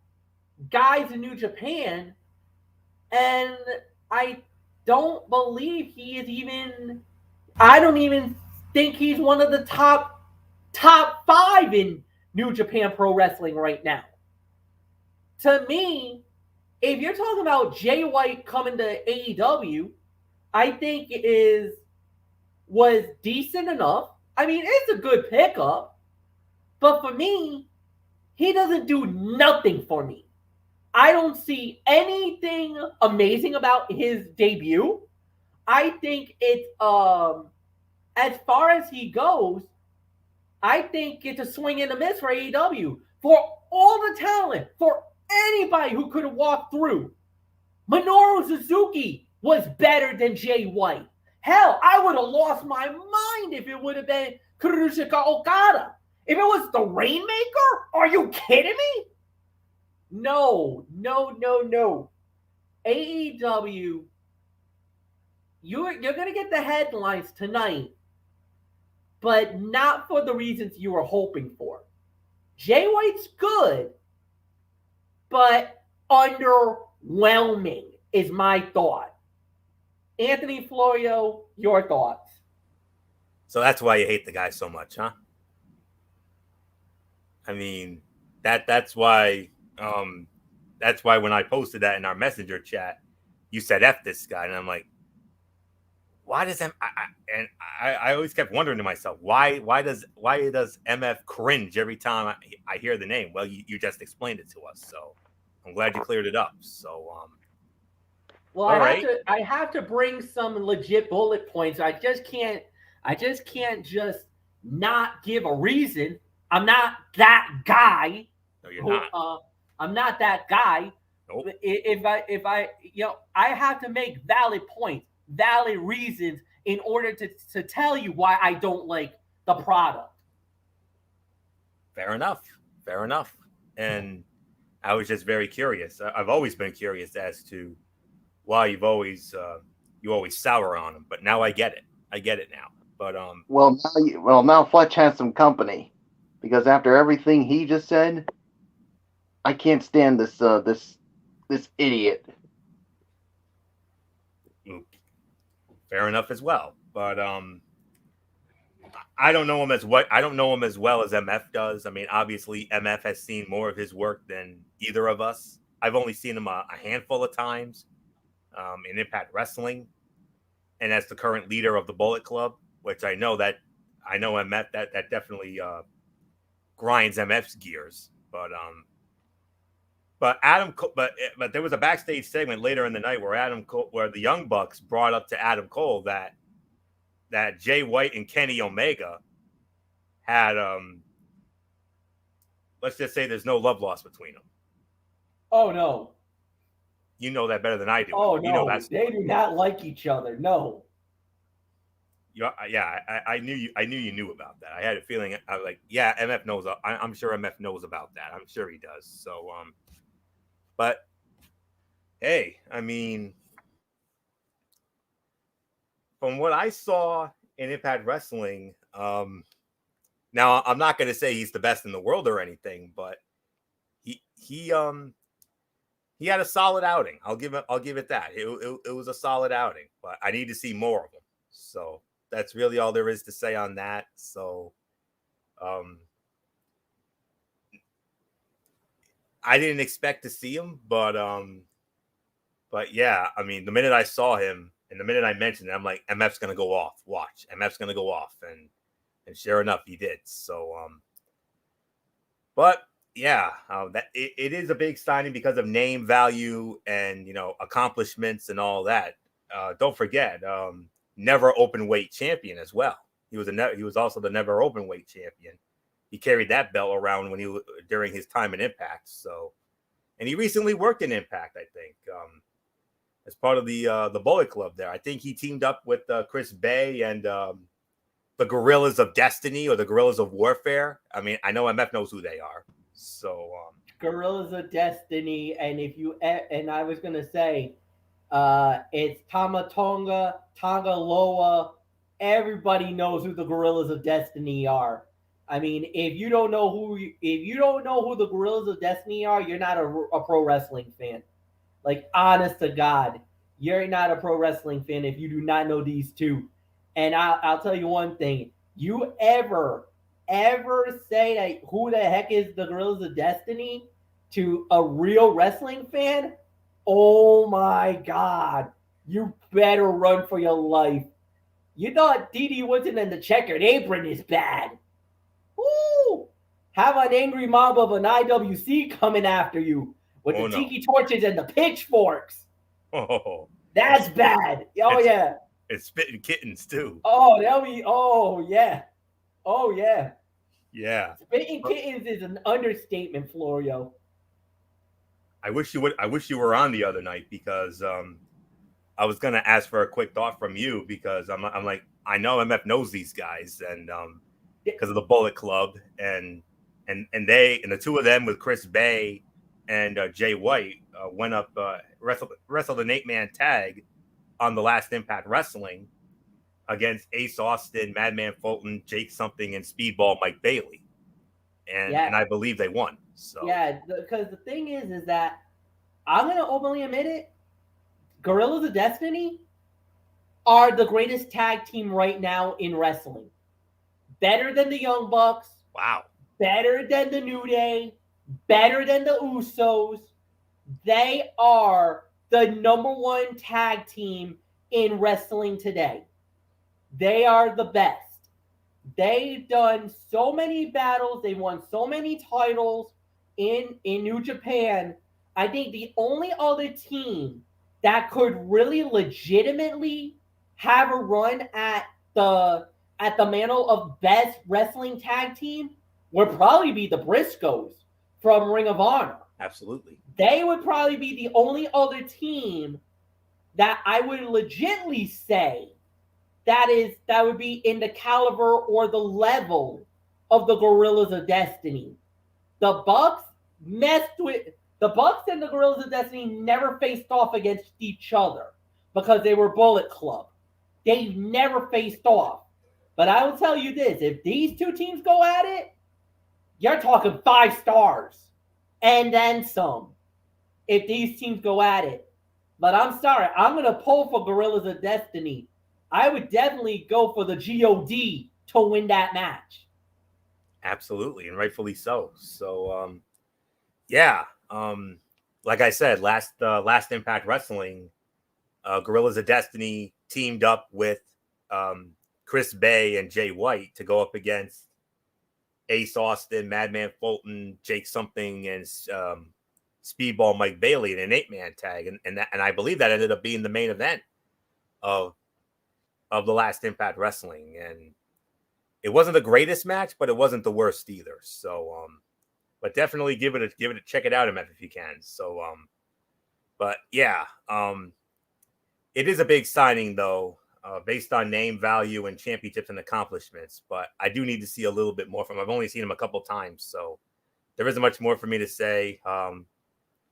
guys in New Japan. And I don't believe he is even, I don't even think he's one of the top 5 in New Japan Pro Wrestling right now. To me, if you're talking about Jay White coming to AEW, I think was decent enough. I mean, it's a good pickup. But for me, he doesn't do nothing for me. I don't see anything amazing about his debut. I think it's, as far as he goes, I think it's a swing and a miss for AEW. For all the talent, for anybody who could have walked through, Minoru Suzuki was better than Jay White. Hell, I would have lost my mind if it would have been Kazuchika Okada. If it was the Rainmaker? Are you kidding me? No. AEW, you're going to get the headlines tonight, but not for the reasons you were hoping for. Jay White's good, but underwhelming is my thought. Anthony Florio, your thoughts? So that's why you hate the guy so much, huh? I mean, that's why when I posted that in our messenger chat, you said F this guy, and I'm like, why does I always kept wondering to myself, why does MF cringe every time I hear the name? Well, you just explained it to us, so I'm glad you cleared it up. So well, I have to bring some legit bullet points. I just can't just not give a reason. I'm not that guy. No, you're not. I'm not that guy. Nope. If I I have to make valid points, valid reasons in order to tell you why I don't like the product. Fair enough. And I was just very curious. I've always been curious as to why you always sour on him, but now I get it. I get it now. But now Fletch has some company, because after everything he just said, I can't stand this idiot. Fair enough as well. But I don't know him as well as MF does. I mean, obviously MF has seen more of his work than either of us. I've only seen him a handful of times in Impact Wrestling, and as the current leader of the Bullet Club, which I know MF that definitely grinds MF's gears. But there was a backstage segment later in the night where the Young Bucks brought up to Adam Cole that Jay White and Kenny Omega had let's just say there's no love lost between them. Oh no. You know that better than I do. Oh no, you know they do not like each other. No. Yeah, I knew you knew about that. I had a feeling. I was like, yeah, MF knows. I'm sure MF knows about that. I'm sure he does. So, but hey, I mean, from what I saw in Impact Wrestling, now I'm not going to say he's the best in the world or anything, but he had a solid outing. I'll give it that. It was a solid outing, but I need to see more of him. So that's really all there is to say on that. So, I didn't expect to see him, but yeah, I mean, the minute I saw him and the minute I mentioned it, I'm like, MF's gonna go off. Watch, MF's gonna go off, and sure enough, he did. So, but yeah, that it is a big signing because of name value and accomplishments and all that. Don't forget, never open weight champion as well. He was also the never open weight champion. He carried that belt around during his time in Impact. So, and he recently worked in Impact, I think, as part of the Bullet Club there. I think he teamed up with Chris Bay and the Gorillas of Destiny or the Gorillas of Warfare. I mean, I know MF knows who they are. So, Gorillas of Destiny, and I was gonna say, it's Tamatonga, Tangaloa. Everybody knows who the Gorillas of Destiny are. I mean, if you don't know who the Gorillas of Destiny are, you're not a pro wrestling fan. Like, honest to God, you're not a pro wrestling fan if you do not know these two. And I'll tell you one thing: you ever say that who the heck is the Gorillas of Destiny to a real wrestling fan? Oh my God, you better run for your life. You thought Didi Woodson and the Checkered Apron is bad. Woo! Have an angry mob of an IWC coming after you with the tiki torches and the pitchforks. Oh, that's bad. Oh yeah. It's spitting kittens too. Oh, that'll be. Oh yeah. Oh yeah. Yeah. Spitting kittens is an understatement, Florio. I wish you were on the other night because I was gonna ask for a quick thought from you because I'm like I know MF knows these guys and because of the Bullet Club and the two of them with Chris Bay and Jay White went up wrestled an 8-man tag on the last Impact Wrestling against Ace Austin, Madman Fulton, Jake Something, and Speedball Mike Bailey, and I believe they won. So because the thing is that I'm gonna openly admit it. Gorillas of Destiny are the greatest tag team right now in wrestling. Better than the Young Bucks. Wow. Better than the New Day. Better than the Usos. They are the number one tag team in wrestling today. They are the best. They've done so many battles. They won so many titles in New Japan. I think the only other team that could really legitimately have a run at the mantle of best wrestling tag team would probably be the Briscoes from Ring of Honor. Absolutely. They would probably be the only other team that I would legitimately say that would be in the caliber or the level of the Gorillas of Destiny. The Bucks and the Gorillas of Destiny never faced off against each other because they were Bullet Club. They never faced off. But I will tell you this, if these two teams go at it, you're talking 5 stars and then some if these teams go at it. But I'm sorry, I'm going to pull for Gorillas of Destiny. I would definitely go for the GOD to win that match. Absolutely, and rightfully so. So, like I said, last Impact Wrestling, Gorillas of Destiny teamed up with Chris Bay and Jay White to go up against Ace Austin, Madman Fulton, Jake Something, and Speedball Mike Bailey in an 8-man tag, and I believe that ended up being the main event of the last Impact Wrestling, and it wasn't the greatest match, but it wasn't the worst either. So, but definitely give it a check it out, MF, if you can. So, it is a big signing though, based on name value and championships and accomplishments. But I do need to see a little bit more from him. I've only seen him a couple times, so there isn't much more for me to say.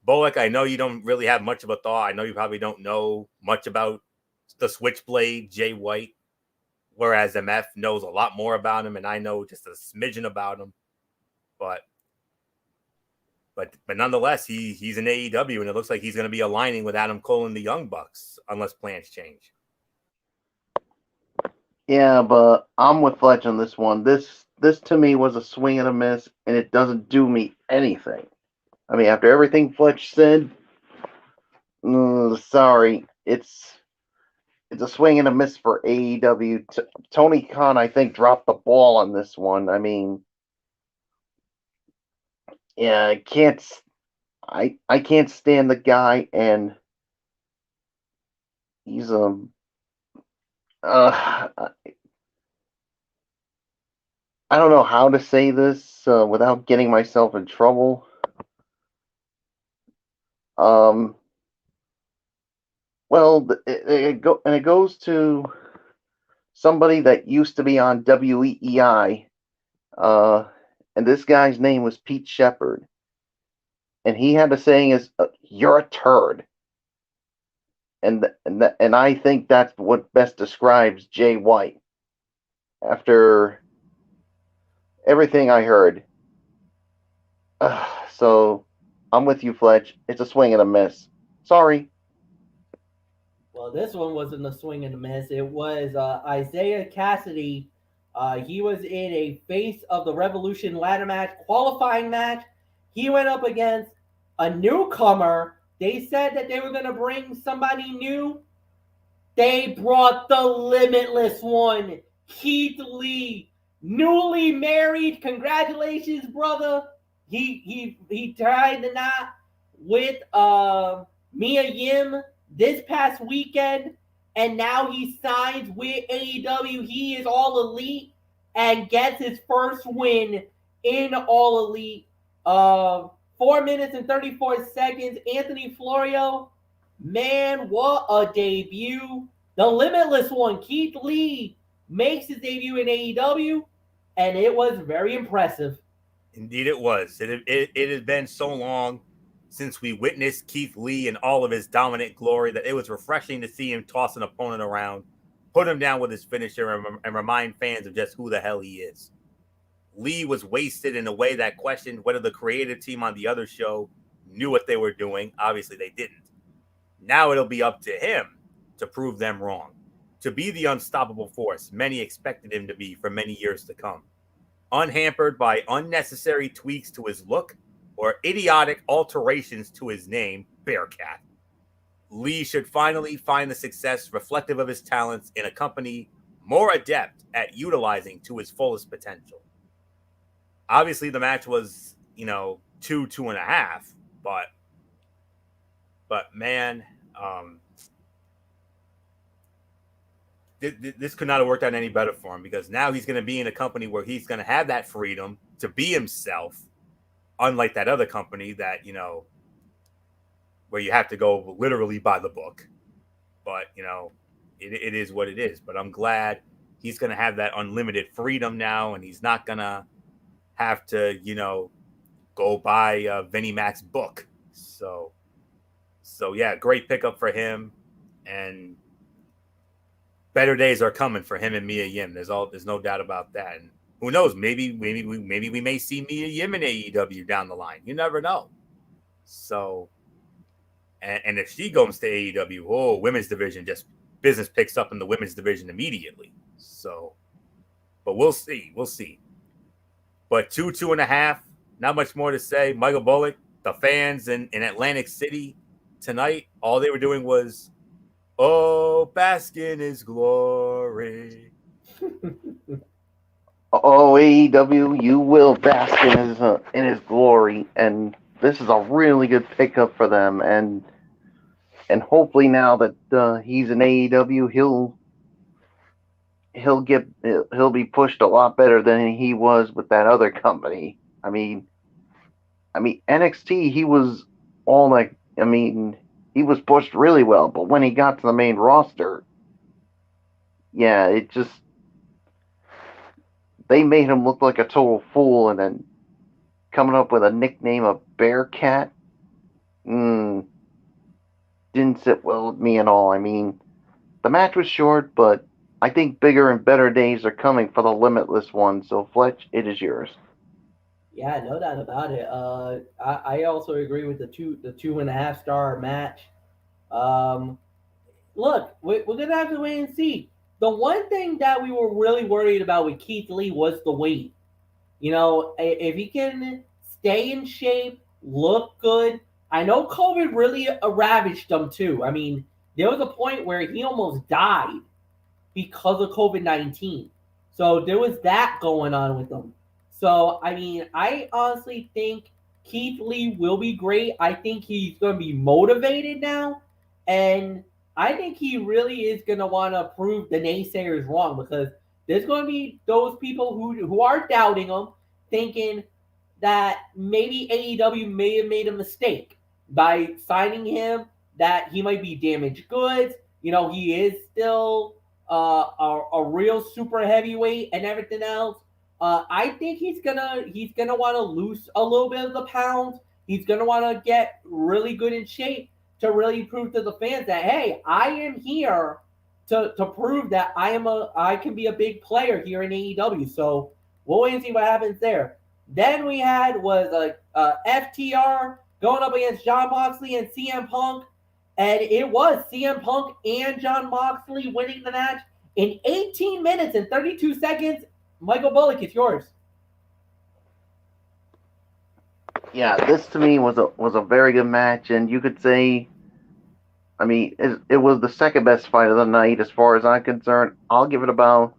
Bullock, I know you don't really have much of a thought. I know you probably don't know much about the Switchblade, Jay White, whereas MF knows a lot more about him, and I know just a smidgen about him. But nonetheless, he's in AEW, and it looks like he's going to be aligning with Adam Cole and the Young Bucks, unless plans change. Yeah, but I'm with Fletch on this one. This to me was a swing and a miss, and it doesn't do me anything. I mean, after everything Fletch said, sorry, it's a swing and a miss for AEW. Tony Khan, I think, dropped the ball on this one. I mean, yeah, I can't stand the guy, and he's I don't know how to say this without getting myself in trouble. Well, it goes to somebody that used to be on WEEI, and this guy's name was Pete Shepard, and he had a saying is, "You're a turd," and I think that's what best describes Jay White. After everything I heard, so I'm with you, Fletch. It's a swing and a miss. Sorry. Well, this one wasn't a swing and a miss. It was Isaiah Cassidy. He was in a Face of the Revolution ladder match, qualifying match. He went up against a newcomer. They said that they were going to bring somebody new. They brought the Limitless One, Keith Lee, newly married. Congratulations, brother. He tied the knot with Mia Yim this past weekend, and now he signs with AEW. He is All Elite and gets his first win in All Elite for 4 minutes and 34 seconds. Anthony Florio, man, what a debut. The Limitless One, Keith Lee, makes his debut in AEW, and it was very impressive. Indeed, it was. It has been so long since we witnessed Keith Lee in all of his dominant glory that it was refreshing to see him toss an opponent around, put him down with his finisher, and remind fans of just who the hell he is. Lee was wasted in a way that questioned whether the creative team on the other show knew what they were doing. Obviously, they didn't. Now it'll be up to him to prove them wrong, to be the unstoppable force many expected him to be for many years to come. Unhampered by unnecessary tweaks to his look or idiotic alterations to his name, Bearcat, Lee should finally find the success reflective of his talents in a company more adept at utilizing to his fullest potential. Obviously, the match was, 2.5, but man, this could not have worked out any better for him, because now he's going to be in a company where he's going to have that freedom to be himself, unlike that other company that, where you have to go literally by the book. But, it is what it is. But I'm glad he's going to have that unlimited freedom now, and he's not going to have to, go buy Vinnie Mac's book. So yeah, great pickup for him, and better days are coming for him and Mia Yim. There's no doubt about that. And who knows? Maybe we may see Mia Yim in AEW down the line. You never know. So, and if she goes to AEW, women's division, just business picks up in the women's division immediately. So, but we'll see. But 2.5, not much more to say. Michael Bullock, the fans in Atlantic City tonight, all they were doing was, "Oh, bask in his glory." Oh, AEW, you will bask in his glory, and this is a really good pickup for them. And hopefully now that he's in AEW, he'll be pushed a lot better than he was with that other company. I mean NXT, he was he was pushed really well, but when he got to the main roster, yeah, they made him look like a total fool, and then coming up with a nickname of Bearcat, didn't sit well with me at all. I mean, the match was short, but I think bigger and better days are coming for the Limitless One. So Fletch, it is yours. Yeah, no doubt about it. I also agree with the 2.5 star match. Look, we're gonna have to wait and see. The one thing that we were really worried about with Keith Lee was the weight. If he can stay in shape, look good. I know COVID really ravaged him too. I mean, there was a point where he almost died because of COVID-19. So there was that going on with him. So, I mean, I honestly think Keith Lee will be great. I think he's going to be motivated now. And I think he really is going to want to prove the naysayers wrong, because there's going to be those people who are doubting him, thinking that maybe AEW may have made a mistake by signing him, that he might be damaged goods. He is still a real super heavyweight and everything else. I think he's gonna want to lose a little bit of the pounds. He's gonna want to get really good in shape to really prove to the fans that, hey, I am here to prove that I can be a big player here in AEW. So we'll wait and see what happens there. Then we had FTR going up against Jon Moxley and CM Punk, and it was CM Punk and Jon Moxley winning the match in 18 minutes and 32 seconds. Michael Bullock, it's yours. Yeah, this to me was a very good match, and you could say, I mean, it was the second best fight of the night as far as I'm concerned. I'll give it about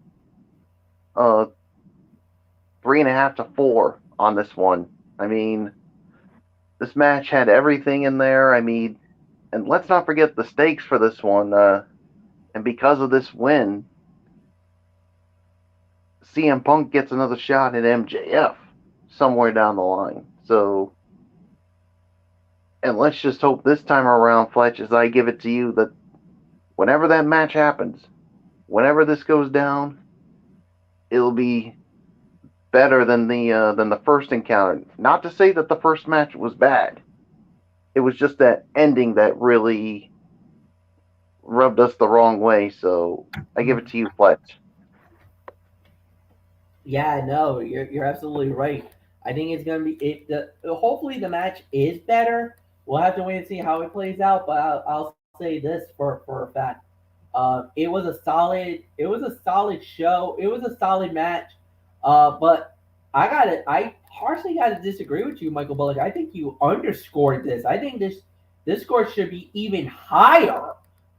3.5 to 4 on this one. I mean, this match had everything in there. I mean, and let's not forget the stakes for this one. And because of this win, CM Punk gets another shot at MJF somewhere down the line. So And let's just hope this time around, Fletch, as I give it to you, that whenever that match happens, whenever this goes down, it'll be better than the first encounter. Not to say that the first match was bad. It was just that ending that really rubbed us the wrong way. So I give it to you, Fletch. Yeah, no, you're absolutely right. I think it's gonna be it. Hopefully the match is better. We'll have to wait and see how it plays out. But I'll say this for a fact. It was a solid show. It was a solid match. But I partially got to disagree with you, Michael Bullock. I think you underscored this. I think this score should be even higher.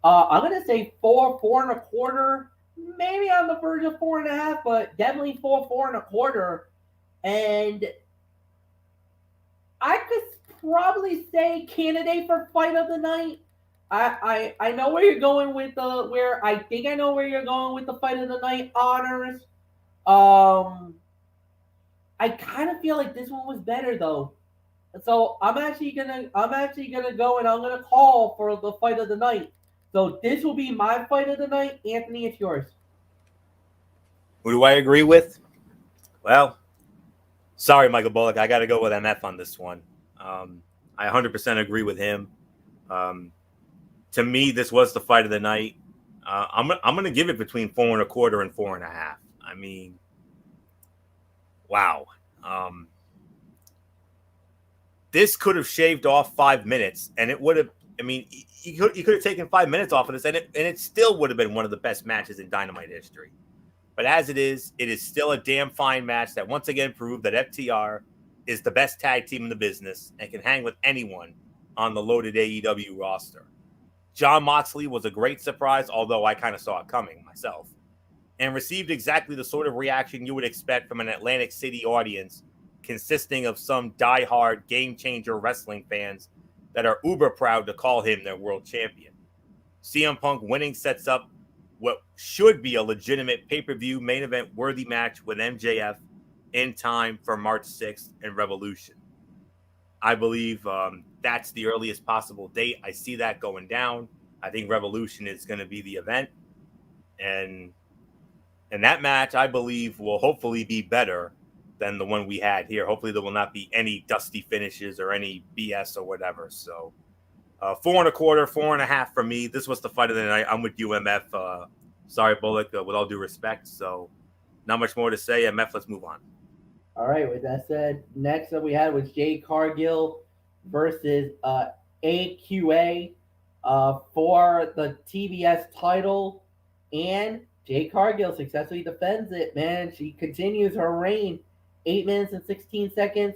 I'm gonna say four and a quarter, maybe on the verge of 4.5, but definitely four and a quarter. And I could probably say candidate for fight of the night. I know where you're going with I think I know where you're going with the fight of the night honors. I kind of feel like this one was better though. So I'm actually gonna go and I'm gonna call for the fight of the night. So this will be my fight of the night. Anthony, it's yours. Who do I agree with? Well, sorry, Michael Bullock. I got to go with MF on this one. I 100% agree with him. To me, this was the fight of the night. I'm going to give it between 4.25 and 4.5. I mean, wow. This could have shaved off 5 minutes, and it would have. I mean, you could have taken 5 minutes off of this, and it still would have been one of the best matches in Dynamite history. But as it is still a damn fine match that once again proved that FTR is the best tag team in the business and can hang with anyone on the loaded AEW roster. Jon Moxley was a great surprise, although I kind of saw it coming myself, and received exactly the sort of reaction you would expect from an Atlantic City audience consisting of some diehard game-changer wrestling fans that are uber proud to call him their world champion. CM Punk winning sets up what should be a legitimate pay-per-view main event worthy match with MJF in time for March 6th in Revolution. I believe that's the earliest possible date. I see that going down. I think Revolution is going to be the event. And that match, I believe, will hopefully be better than the one we had here. Hopefully there will not be any dusty finishes or any BS or whatever. So 4.25, 4.5 for me. This was the fight of the night. I'm with you, MF. Sorry, Bullock, with all due respect. So not much more to say. MF, let's move on. All right, with that said, next up we had was Jade Cargill versus AQA for the TBS title. And Jade Cargill successfully defends it, man. She continues her reign. 8 minutes and 16 seconds.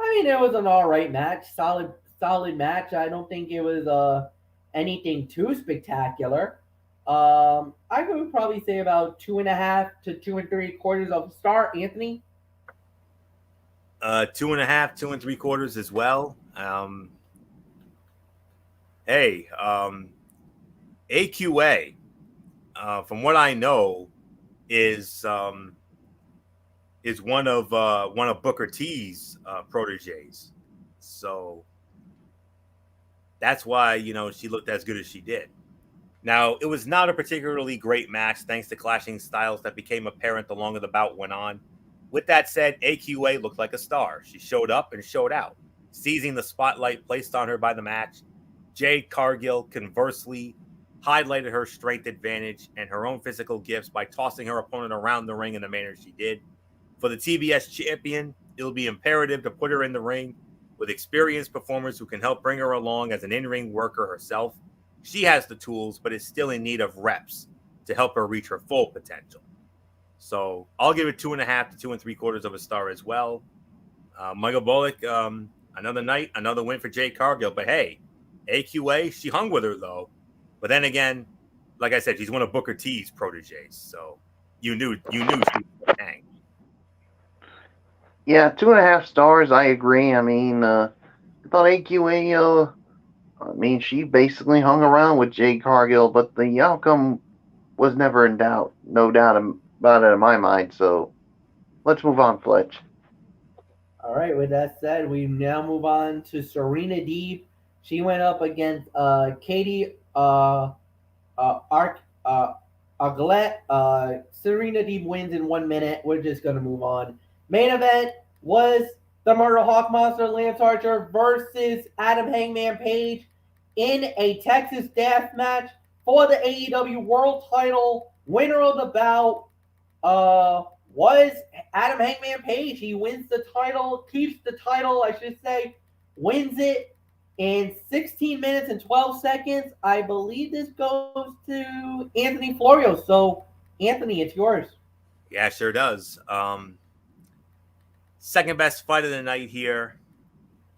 I mean, it was an all right match. Solid match. I don't think it was anything too spectacular. I would probably say about 2.5 to 2 3/4 of a star. Anthony? 2.5, 2 3/4 as well. AQA, from what I know, is one of Booker T's proteges. So that's why, she looked as good as she did. Now, it was not a particularly great match thanks to clashing styles that became apparent the longer the bout went on. With that said, AQA looked like a star. She showed up and showed out, seizing the spotlight placed on her by the match. Jade Cargill, conversely, highlighted her strength advantage and her own physical gifts by tossing her opponent around the ring in the manner she did. For the TBS champion, it'll be imperative to put her in the ring with experienced performers who can help bring her along as an in-ring worker herself. She has the tools, but is still in need of reps to help her reach her full potential. So I'll give it 2.5 to 2 3/4 of a star as well. Michael Bullock, another night, another win for Jade Cargill. But hey, AQA, she hung with her though. But then again, like I said, she's one of Booker T's proteges, so you knew she was gonna hang. Yeah, 2.5 stars. I agree. I mean, I thought AQA. She basically hung around with Jade Cargill, but the outcome was never in doubt. No doubt about it in my mind. So let's move on, Fletch. All right, with that said, we now move on to Serena Deeb She went up against Katie Arc Aglet. Serena Deeb wins in 1 minute. We're just gonna move on. Main event was the Murder Hawk Monster Lance Archer versus Adam Hangman Page in a Texas death match for the AEW World Title. Winner of the bout was Adam Hangman Page. He wins the title, keeps the title, I should say, wins it in 16 minutes and 12 seconds. I believe this goes to Anthony Florio. So, Anthony, it's yours. Yeah, sure does. Second best fight of the night here.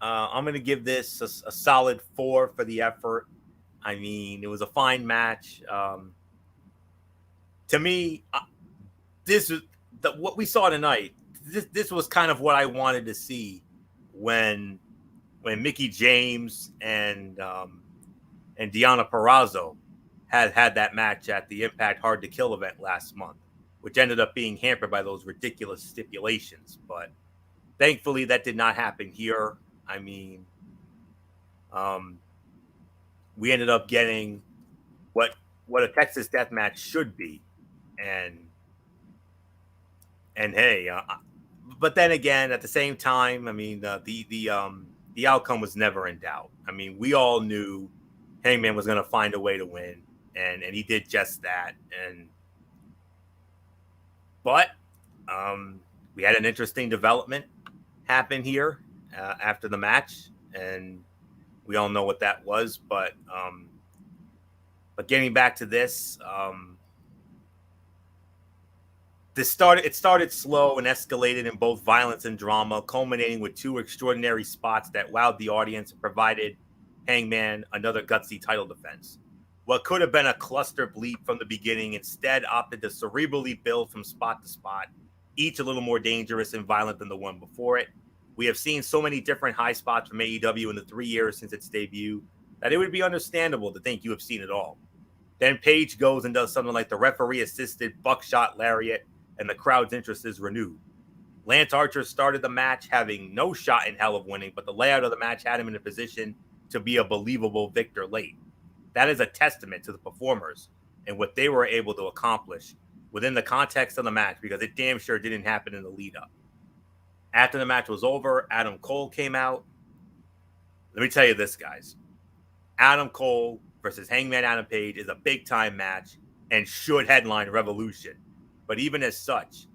I'm going to give this a solid 4 for the effort. I mean, it was a fine match. To me, this was what we saw tonight. This was kind of what I wanted to see when Mickie James and Deonna Purrazzo had that match at the Impact Hard to Kill event last month, which ended up being hampered by those ridiculous stipulations. But thankfully, that did not happen here. I mean, we ended up getting what a Texas death match should be, and hey, but then again, at the same time, I mean, the outcome was never in doubt. I mean, we all knew Hangman was going to find a way to win, and he did just that. But we had an interesting development happen here after the match, and we all know what that was. But getting back to this, it started slow and escalated in both violence and drama, culminating with 2 extraordinary spots that wowed the audience and provided Hangman another gutsy title defense. What could have been a cluster bleep from the beginning instead opted to cerebrally build from spot to spot, each a little more dangerous and violent than the one before it. We have seen so many different high spots from AEW in the 3 years since its debut that it would be understandable to think you have seen it all. Then Page goes and does something like the referee-assisted buckshot lariat, and the crowd's interest is renewed. Lance Archer started the match having no shot in hell of winning, but the layout of the match had him in a position to be a believable victor late. That is a testament to the performers and what they were able to accomplish within the context of the match, because it damn sure didn't happen in the lead-up. After the match was over, Adam Cole came out. Let me tell you this, guys. Adam Cole versus Hangman Adam Page is a big-time match and should headline Revolution. But even as such,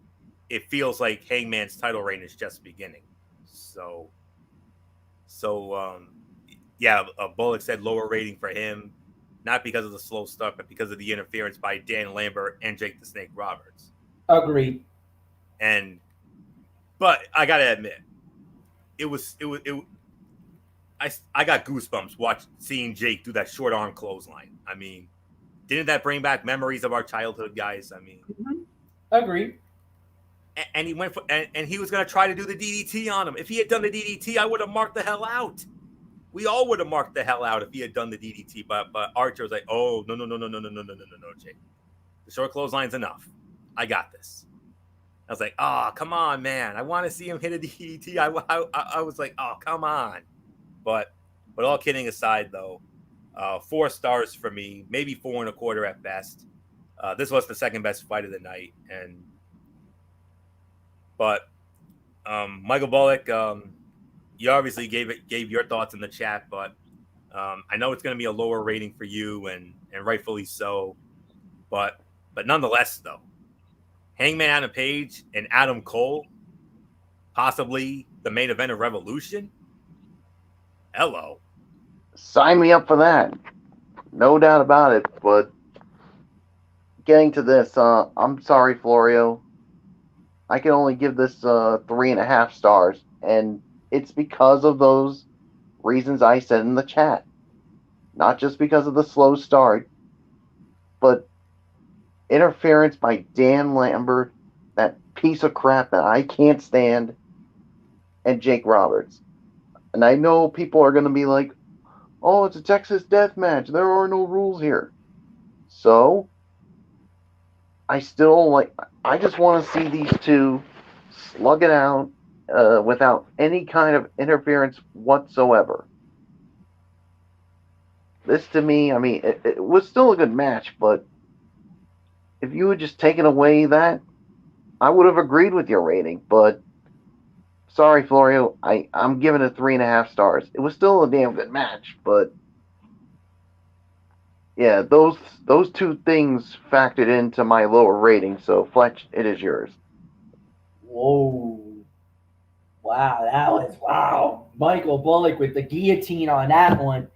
it feels like Hangman's title reign is just beginning. So yeah, Bullock said lower rating for him, not because of the slow start, but because of the interference by Dan Lambert and Jake the Snake Roberts. Agreed. But I gotta admit, I got goosebumps seeing Jake do that short arm clothesline. I mean, didn't that bring back memories of our childhood, guys? I mean, Agreed. And he went for, and he was going to try to do the DDT on him. If he had done the DDT, I would have marked the hell out. We all would have marked the hell out if he had done the DDT. But Archer was like, "Oh no, Jake, the short clothesline's enough. I got this." I was like, "Oh, come on, man! I want to see him hit a DDT." I was like, "Oh, come on!" But all kidding aside, though, 4 stars for me, maybe 4.25 at best. This was the second best fight of the night, but Michael Bullock, you obviously gave your thoughts in the chat, but I know it's going to be a lower rating for you, and rightfully so. But nonetheless, though, Hangman Adam Page and Adam Cole, possibly the main event of Revolution. Hello. Sign me up for that. No doubt about it. But getting to this, I'm sorry, Florio. I can only give this 3.5 stars, and it's because of those reasons I said in the chat. Not just because of the slow start, but interference by Dan Lambert, that piece of crap that I can't stand, and Jake Roberts. And I know people are going to be like, "Oh, it's a Texas death match. There are no rules here." So, I just want to see these two slug it out without any kind of interference whatsoever. this to me, I mean, it was still a good match, but if you had just taken away that, I would have agreed with your rating. But sorry, Florio, I'm giving it 3.5 stars. It was still a damn good match, but yeah, those two things factored into my lower rating. So Fletch, it is yours. Whoa. Wow, that was wow. Michael Bullock with the guillotine on that one.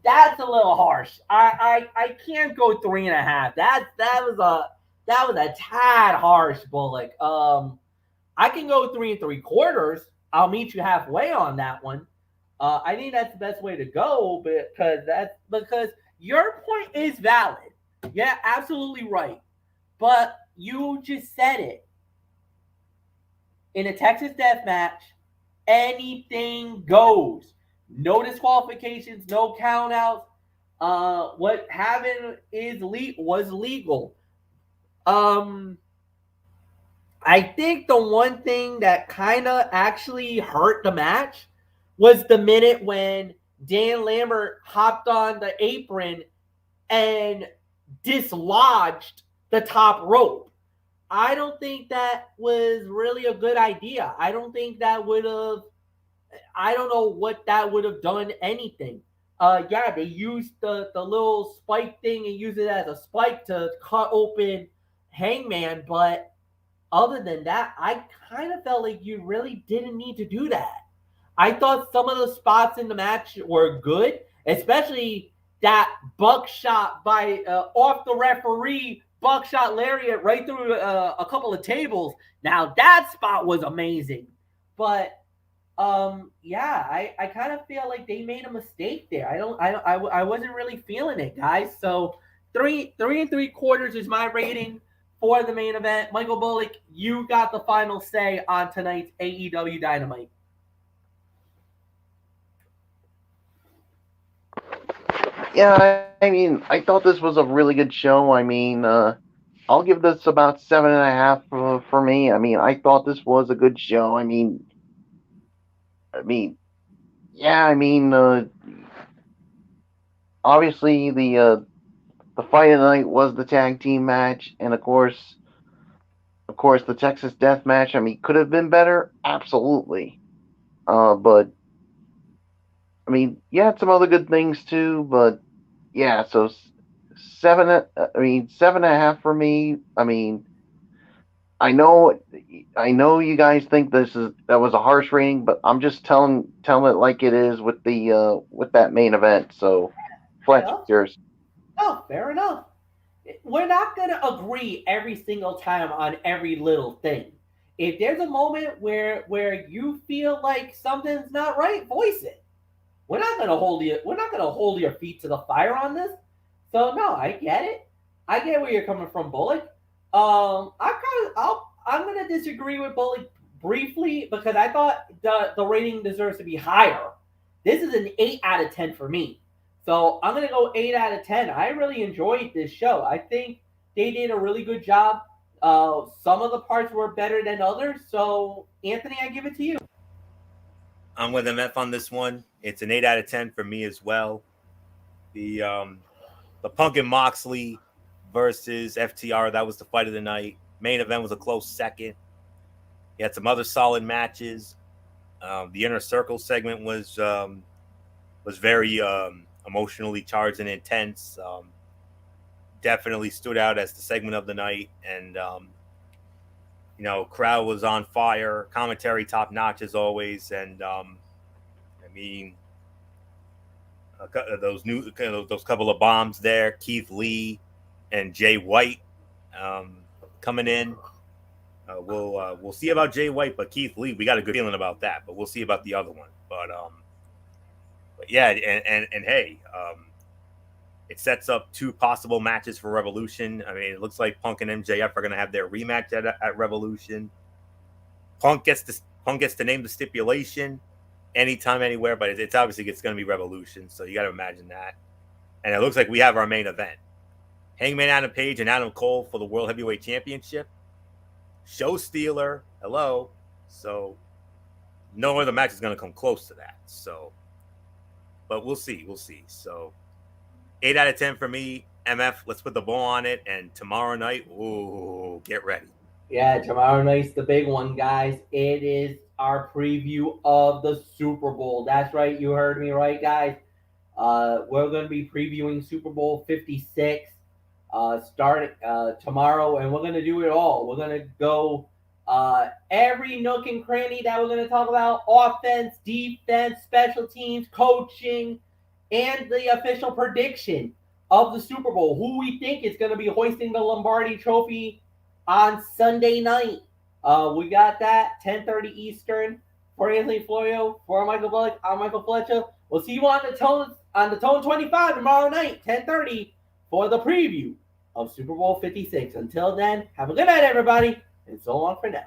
That's a little harsh. I can't go 3.5. That was a tad harsh, Bullock. I can go 3 3/4. I'll meet you halfway on that one. I think that's the best way to go because your point is valid. Yeah, absolutely right. But you just said it. In a Texas death match, anything goes. No disqualifications, no countouts. What happened was legal. I think the one thing that kind of actually hurt the match was the minute when Dan Lambert hopped on the apron and dislodged the top rope. I don't think that was really a good idea. I don't think that would have, I don't know what that would have done anything. Yeah, they used the little spike thing and used it as a spike to cut open Hangman, but other than that, I kind of felt like you really didn't need to do that. I thought some of the spots in the match were good, especially that buckshot by off the referee, buckshot lariat right through a couple of tables. Now that spot was amazing, but yeah, I kind of feel like they made a mistake there. I wasn't really feeling it, guys. So 3 3/4 is my rating for the main event. Michael Bullock, you got the final say on tonight's AEW Dynamite. Yeah, I mean, I thought this was a really good show. I mean, I'll give this about 7.5 for me. I mean, I thought this was a good show. Yeah, I mean, obviously the fight of the night was the tag team match, and of course, the Texas Death Match. I mean, could have been better, absolutely. But I mean, you had some other good things too. But yeah, so seven. I mean, 7.5 for me. I mean, I know, I know you guys think that was a harsh rating, but I'm just telling it like it is with that main event. So, Fletch, Yeah. yours. Oh, fair enough. We're not going to agree every single time on every little thing. If there's a moment where you feel like something's not right, voice it. We're not going to hold you. We're not going to hold your feet to the fire on this. So no, I get it. I get where you're coming from, Bullock. I'm going to disagree with Bullock briefly because I thought the rating deserves to be higher. This is an 8 out of 10 for me. So I'm going to go 8 out of 10. I really enjoyed this show. I think they did a really good job. Some of the parts were better than others. So Anthony, I give it to you. I'm with MF on this one. It's an 8 out of 10 for me as well. The Punk and Moxley versus FTR, that was the fight of the night. Main event was a close second. You had some other solid matches. The Inner Circle segment was very emotionally charged and intense. Definitely stood out as the segment of the night, and crowd was on fire. Commentary top notch as always, and I mean, those couple of bombs there. Keith Lee and Jay White coming in. We'll see about Jay White, but Keith Lee, we got a good feeling about that. But we'll see about the other one. But yeah, and hey, it sets up 2 possible matches for Revolution. I mean, it looks like Punk and MJF are going to have their rematch at Revolution. Punk gets to name the stipulation anytime, anywhere, but it's obviously it's going to be Revolution. So you got to imagine that. And it looks like we have our main event: Hangman Adam Page and Adam Cole for the World Heavyweight Championship. Show stealer, hello. So no other match is going to come close to that. So. but we'll see. We'll see. So 8 out of 10 for me. MF, let's put the ball on it. And tomorrow night, ooh, get ready. Yeah, tomorrow night's the big one, guys. It is our preview of the Super Bowl. That's right. You heard me right, guys. We're going to be previewing Super Bowl 56 starting tomorrow, and we're going to do it all. We're going to go every nook and cranny that we're going to talk about: offense, defense, special teams, coaching, and the official prediction of the Super Bowl. Who we think is going to be hoisting the Lombardi Trophy on Sunday night. We got that 10:30 Eastern. For Anthony Florio, for Michael Bullock, I'm Michael Fletcher. We'll see you on the Tone 25 tomorrow night, 10:30, for the preview of Super Bowl 56. Until then, have a good night, everybody, and so long for now.